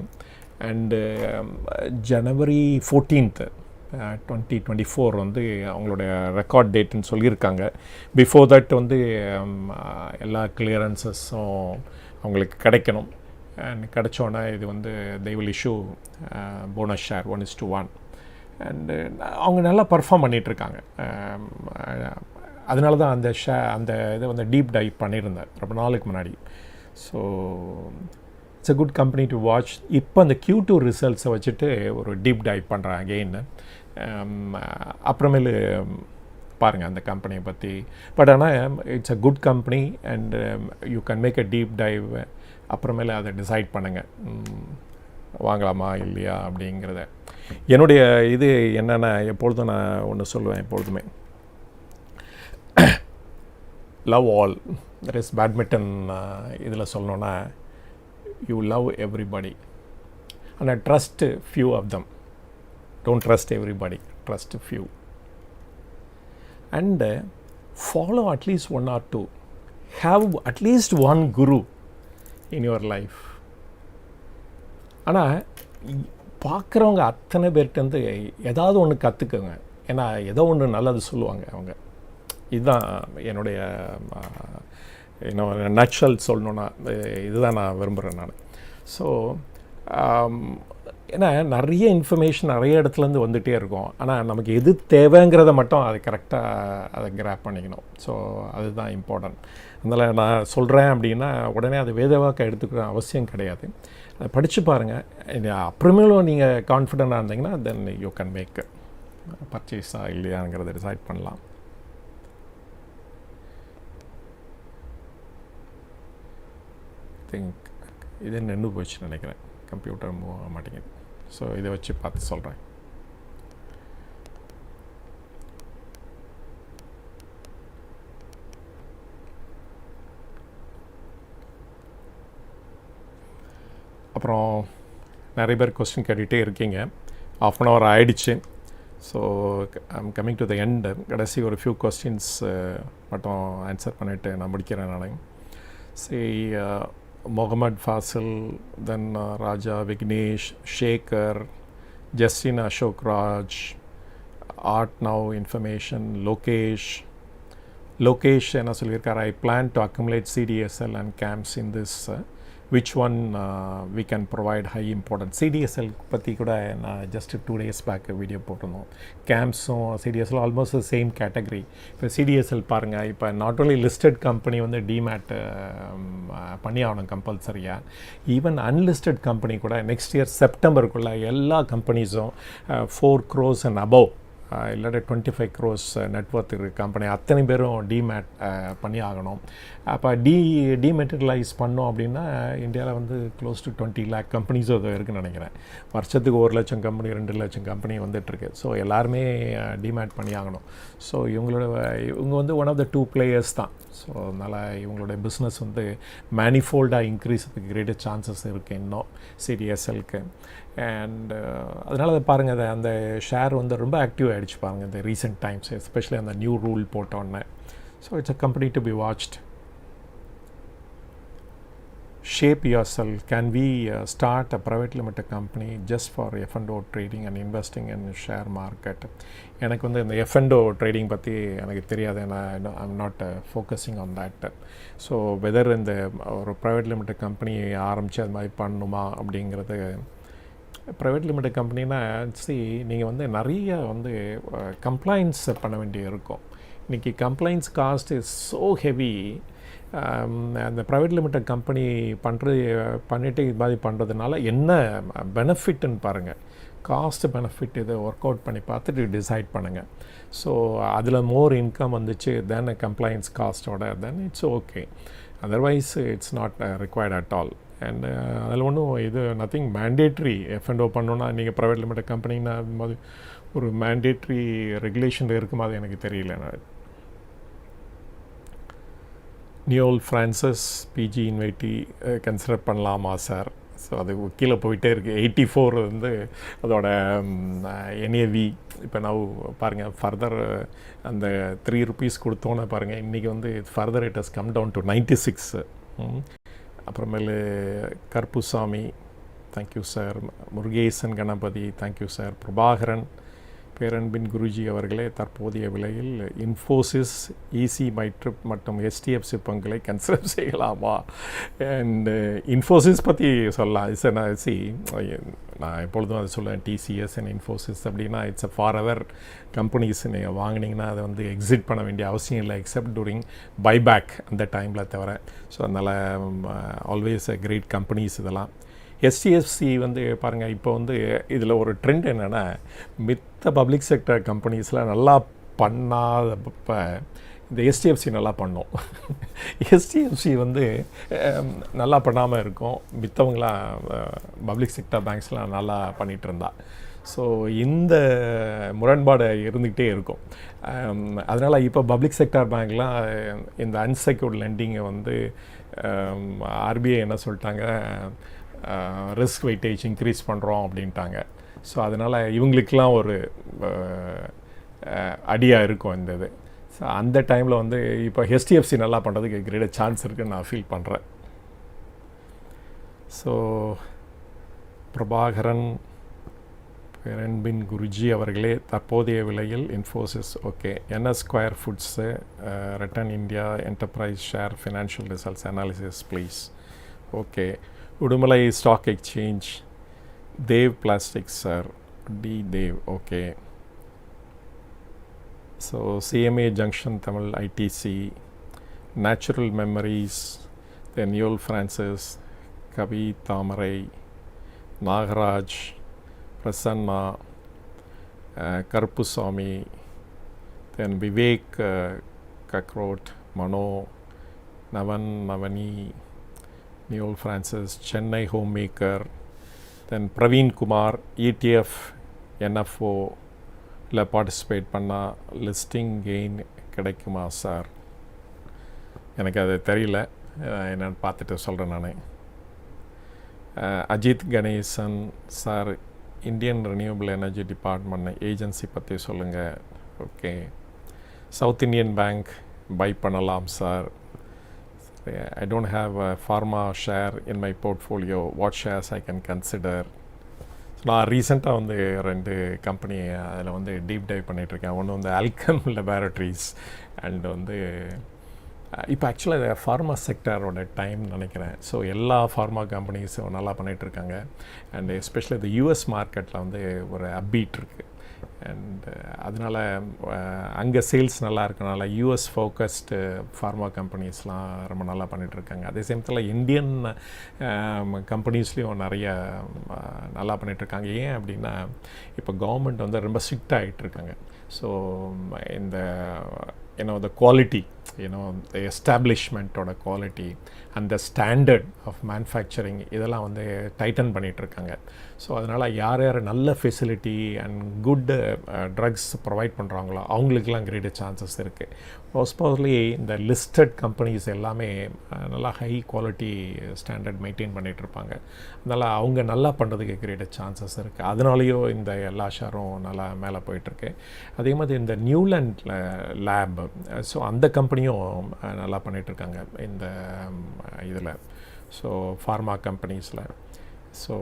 அண்டு January 14th 2024 அவங்களுடைய ரெக்கார்ட் டேட்டுன்னு சொல்லியிருக்காங்க. பிஃபோர் தட் எல்லா கிளியரன்சஸும் அவங்களுக்கு கிடைக்கணும். அண்ட் கிடைச்சோன்னா இது they will issue bonus share 1:1. And அவங்க நல்லா பர்ஃபார்ம் பண்ணிகிட்ருக்காங்க. அதனால தான் அந்த இதை டீப் டைவ் பண்ணியிருந்தேன் ரொம்ப நாளுக்கு முன்னாடி. So it's a good company to watch. இப்போ அந்த Q2 ரிசல்ட்ஸை வச்சுட்டு ஒரு டீப் டைவ் பண்ணுறேன் அகெயின். அப்புறமேலு பாருங்கள் அந்த கம்பெனியை பற்றி. பட் ஆனால் it's a good company and you can make a deep dive. அப்புறமேலே அதை டிசைட் பண்ணுங்கள் வாங்கலாமா இல்லையா அப்படிங்கிறத. என்னுடைய இது என்னென்னா, எப்பொழுதும் நான் ஒன்று சொல்லுவேன் எப்பொழுதுமே, love all. That is badminton இதில் சொல்லணுன்னா, யூ லவ் எவ்ரிபடி ஆனால் trust few of them. Don't trust everybody, trust few. And follow at least 1 or 2. Have at least 1 குரு இன் யுவர் லைஃப். ஆனால் பார்க்குறவங்க அத்தனை பேர்கிட்ட ஏதாவது ஒன்று கற்றுக்குங்க. ஏன்னா ஏதோ ஒன்று நல்லது சொல்லுவாங்க அவங்க. இதுதான் என்னுடைய நட்ஷல் சொல்லணுன்னா இதுதான் நான் விரும்புகிறேன் நான். ஸோ ஏன்னா நிறைய இன்ஃபர்மேஷன் நிறைய இடத்துலேருந்து வந்துகிட்டே இருக்கும். ஆனால் நமக்கு எது தேவைங்கிறத மட்டும் அதை கரெக்டாக அதை கிராப் பண்ணிக்கணும். ஸோ அதுதான் இம்பார்ட்டன்ட். அதனால் நான் சொல்கிறேன் அப்படின்னா உடனே அது வேதவாக்க எடுத்துக்கிற அவசியம் கிடையாது. அதை படித்து பாருங்கள். அப்புறமேலும் நீங்கள் கான்ஃபிடெண்ட்டாக இருந்தீங்கன்னா தென் யூ கேன் மேக் பர்ச்சேஸாக இல்லையாங்கிறத டிசைட் பண்ணலாம். திங்க் இது நின்று போயிடுச்சுன்னு நினைக்கிறேன். கம்ப்யூட்டர் மூவ் ஆக மாட்டேங்குது. ஸோ இதை வச்சு பார்த்து சொல்கிறேன். அப்புறம் நிறைய பேர் கொஸ்டின் கேட்டுகிட்டே இருக்கீங்க. 1/2 hour ஆகிடுச்சு. So I'm coming to the end. கடைசி ஒரு ஃபியூ கொஸ்டின்ஸ் மட்டும் ஆன்சர் பண்ணிவிட்டு நான் முடிக்கிறேன். நான் Mohammad Fasil, then Raja Vignesh, Shekhar, Justin Ashok Raj, Art Now Information, Lokesh என்ன சொல்லியிருக்கார், I plan to accumulate CDSL and CAMS in this. Which one we can provide high importance? CDSL பற்றி கூட நான் just 2 days back video போட்டிருந்தோம். CAMSும் CDSL almost same category. இப்போ CDSL பாருங்கள், இப்போ not only listed company demat பண்ணி ஆகணும் கம்பல்சரியாக. ஈவன் அன்லிஸ்டட் கம்பெனி கூட நெக்ஸ்ட் இயர் செப்டம்பருக்குள்ளே எல்லா கம்பெனிஸும் 4 crores and above இல்லாட்டி 25 crores நெட்வொர்க் இருக்கிற கம்பெனி அத்தனை பேரும் டிமேட் பண்ணி ஆகணும். அப்போ டிமெட்டீரியலைஸ் பண்ணோம் அப்படின்னா இந்தியாவில் க்ளோஸ் டு 20 lakh கம்பெனிஸும் அது இருக்குதுன்னு நினைக்கிறேன். வருஷத்துக்கு 1 லட்சம் கம்பெனி 2 லட்சம் கம்பெனி வந்துட்டுருக்கு. ஸோ எல்லாருமே டிமேட் பண்ணி ஆகணும். ஸோ இவங்க ஒன் ஆஃப் த 2 players தான். ஸோ அதனால் இவங்களுடைய பிஸ்னஸ் மேனிஃபோல்டாக இன்க்ரீஸ் கிரேட்டர் சான்சஸ் இருக்குது இன்னும் சிடிஎஸ்எல்க்கு. அண்ட் அதனால் அதை பாருங்கள், அந்த ஷேர் ரொம்ப ஆக்டிவ் ஆகிடுச்சு பாருங்கள் இந்த ரீசெண்ட் டைம்ஸ், எஸ்பெஷலி அந்த நியூ ரூல் போட்டோன்னே. So it's a company to be watched. shape yourself. Can we start a private limited company just for F&O trading and investing in share market? எனக்கு வந்து இந்த F&O trading பற்றி எனக்கு தெரியாது. I'm not focusing on that. So whether இந்த ஒரு private limited company ஆரம்பித்து அது மாதிரி பண்ணணுமா அப்படிங்கிறது. ப்ரைவேட் லிமிடெட் கம்பெனினா நீங்கள் வந்து நிறைய வந்து கம்ப்ளைண்ட்ஸ் பண்ண வேண்டிய இருக்கும். இன்றைக்கி compliance cost is so heavy. அந்த ப்ரைவேட் லிமிடெட் கம்பெனி பண்ணிவிட்டு இது மாதிரி பண்ணுறதுனால என்ன பெனிஃபிட்னு பாருங்கள். காஸ்ட் பெனிஃபிட் இதை ஒர்க் அவுட் பண்ணி பார்த்துட்டு டிசைட் பண்ணுங்கள். ஸோ அதில் மோர் இன்கம் வந்துச்சு தென் கம்ப்ளைண்ட்ஸ் காஸ்ட்டோட then it's okay. Otherwise it's not required at all. And அதில் ஒன்றும் இது நத்திங் மேண்டேட்ரி. F&O பண்ணணுன்னா நீங்கள் ப்ரைவேட் லிமிடெட் கம்பெனின்னா அது மாதிரி ஒரு மேண்டேட்ரி ரெகுலேஷன் இருக்குமா அது எனக்கு தெரியல. Noel Francis PG InvIT consider பண்ணலாமா சார்? ஸோ அது கீழே போயிட்டே இருக்குது. 84 வந்து அதோட NAV. இப்போ நான் பாருங்கள் ஃபர்தர் அந்த ₹3 கொடுத்தோன்னே பாருங்கள் இன்றைக்கி வந்து further it has come down to 96. அப்புறமேலு Karuppusamy thank you sir. Murugesan Ganapathy thank you sir. Prabhakaran பேரன்பின் குருஜி அவர்களே, தற்போதைய விலையில் இன்ஃபோசிஸ், ஈசி மைட்ரிப் மற்றும் HDFC பங்குகளை கன்சிடர் செய்யலாமா? அண்டு இன்ஃபோசிஸ் பற்றி சொல்லலாம். நான் எப்பொழுதும் அதை சொல்லுவேன். TCS அண்ட் இன்ஃபோசிஸ் அப்படின்னா it's a for ever companies. நீங்கள் வாங்கினீங்கன்னா அதை வந்து எக்ஸிட் பண்ண வேண்டிய அவசியம் இல்லை எக்ஸப்ட் டூரிங் பைபேக் அந்த டைமில் தவிர. ஸோ அதனால் ஆல்வேஸ் அ கிரேட் கம்பெனிஸ் இதெல்லாம். HDFC வந்து பாருங்கள் இப்போ வந்து இதில் ஒரு ட்ரெண்ட் என்னென்னா மித்த பப்ளிக் செக்டர் கம்பெனிஸில் நல்லா பண்ணாதப்போ இந்த HDFC நல்லா பண்ணோம். HDFC வந்து நல்லா பண்ணாமல் இருக்கும். மித்தவங்களாம் பப்ளிக் செக்டர் பேங்க்ஸ்லாம் நல்லா பண்ணிகிட்டு இருந்தா. ஸோ இந்த முரண்பாடு இருந்துக்கிட்டே இருக்கும். அதனால் இப்போ பப்ளிக் செக்டார் பேங்க்லாம் இந்த அன்செக்யூர்ட் லெண்டிங்கை வந்து RBI என்ன சொல்லிட்டாங்க, ரிஸ்க் வெயிட்டேஜ் இன்க்ரீஸ் பண்ணுறோம் அப்படின்ட்டாங்க. ஸோ அதனால் இவங்களுக்கெலாம் ஒரு அடியாக இருக்கும் இந்த இது. ஸோ அந்த டைமில் வந்து இப்போ HDFC நல்லா பண்ணுறதுக்கு கிரேட் சான்ஸ் இருக்குதுன்னு நான் ஃபீல் பண்ணுறேன். ஸோ பிரபாகரன் பேரன்பின் குருஜி அவர்களே, தற்போதைய விலையில் இன்ஃபோசிஸ் ஓகே. ஸ்கொயர் ஃபுட்ஸு ரிட்டன் India enterprise share financial results analysis please. Okay. Udumalai stock exchange Dev plastics sir, டி Dev okay. So CMA junction Tamil ITC, natural memories, then Noel Francis, Kavi Thamarai, Nagaraj, Prasanna, Karuppusamy, then Vivek Kakrot, Mano, Navani, Noel Francis, Chennai home maker, then Praveen Kumar, ETF NFO இல்லை participate பண்ணால் listing gain கிடைக்குமா sir? எனக்கு அது தெரியல, என்னென்னு பார்த்துட்டு சொல்கிறேன் நான். Ajith Ganesan sir, Indian renewable energy department agency பற்றி சொல்லுங்கள். Okay. South Indian bank buy பண்ணலாம் sir. I don't have a pharma share in my portfolio. What shares I can consider? நான் ரீசெண்டாக வந்து 2 கம்பெனி அதில் வந்து டீப் டைவ் பண்ணிகிட்ருக்கேன். ஒன்று வந்து அல்கெம் லேபரட்டரிஸ் அண்ட் வந்து இப்போ ஆக்சுவலாக இது ஃபார்மா செக்டரோட டைம் நினைக்கிறேன். ஸோ எல்லா ஃபார்மா கம்பெனிஸும் நல்லா பண்ணிகிட்ருக்காங்க. அண்ட் எஸ்பெஷலி இந்த US மார்க்கெட்டில் வந்து ஒரு அப்பீட் இருக்குது. அண்ட் அதனால் அங்கே சேல்ஸ் நல்லா இருக்கனால US ஃபோக்கஸ்டு ஃபார்மா கம்பெனிஸ்லாம் ரொம்ப நல்லா பண்ணிகிட்ருக்காங்க. அதே சமயத்தில் இந்தியன் கம்பெனிஸ்லேயும் நிறைய நல்லா பண்ணிகிட்ருக்காங்க. ஏன் அப்படின்னா இப்போ கவர்மெண்ட் வந்து ரொம்ப ஸ்ட்ரிக்ட் ஆகிட்டுருக்காங்க. ஸோ இந்த the quality, the establishment-ஓட quality and the standard of manufacturing இதெல்லாம் வந்து டைட்டன் பண்ணிகிட்ருக்காங்க. ஸோ அதனால் யார் நல்ல facility and good drugs provide பண்ணுறாங்களோ அவங்களுக்கெல்லாம் கிரேட் சான்சஸ் இருக்குது. மோஸ்ட்லி இந்த லிஸ்டட் கம்பெனிஸ் எல்லாமே நல்லா ஹை குவாலிட்டி ஸ்டாண்டர்ட் மெயின்டைன் பண்ணிகிட்ருப்பாங்க. அதனால் அவங்க நல்லா பண்ணுறதுக்கு கிரேட் சான்சஸ் இருக்குது. அதனாலேயும் இந்த எல்லா ஷேரும் நல்லா மேலே போயிட்டுருக்கு. அதே மாதிரி இந்த நியூலாண்ட் லேப், ஸோ அந்த கம்பெனியும் நல்லா பண்ணிகிட்ருக்காங்க இந்த இதில். ஸோ ஃபார்மா கம்பெனிஸில். ஸோ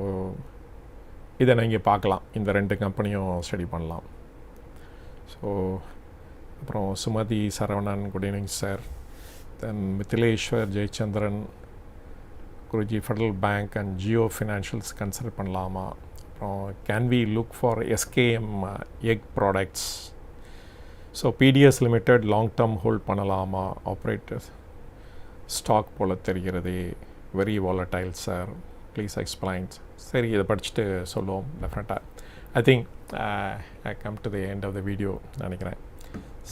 இதை நீங்கள் பார்க்கலாம், இந்த 2 கம்பெனியும் ஸ்டடி பண்ணலாம். ஸோ அப்புறம் Sumathi Saravanan, good evening sir. Then Mithileshwar Jayachandran, Guruji Federal bank and Jio financials consider பண்ணலாமா? அப்புறம் can we look for SKM egg products? So PDS limited long term hold பண்ணலாமா? ஆப்ரேட்டர் ஸ்டாக் போல் தெரிகிறது, very volatile sir, please explains. சரி, இதை படிச்சுட்டு சொல்லுவோம் டெஃபினட்டாக. I think I come to the end of the video நினைக்கிறேன்.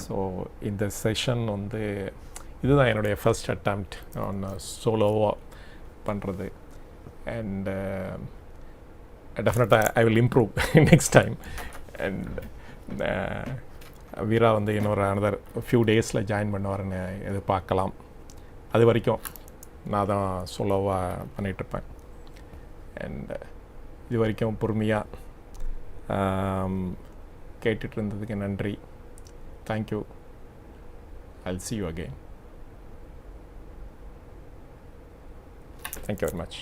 ஸோ இந்த செஷன் வந்து இதுதான் என்னுடைய ஃபர்ஸ்ட் அட்டெம்ப்ட் ஆன் சோலோவாக பண்ணுறது. அண்ட் டெஃபினட்டாக I will improve next time. And Veera வந்து இன்னொரு அனதர் ஃபியூ டேஸில் ஜாயின் பண்ணுவாருன்னு எதிர்பார்க்கலாம். அது வரைக்கும் நான் தான் சோலோவாக பண்ணிகிட்ருப்பேன். அண்ட் இது வரைக்கும் பொறுமையாக கேட்டுட்டு இருந்ததுக்கு நன்றி. Thank you. I'll see you again. Thank you very much.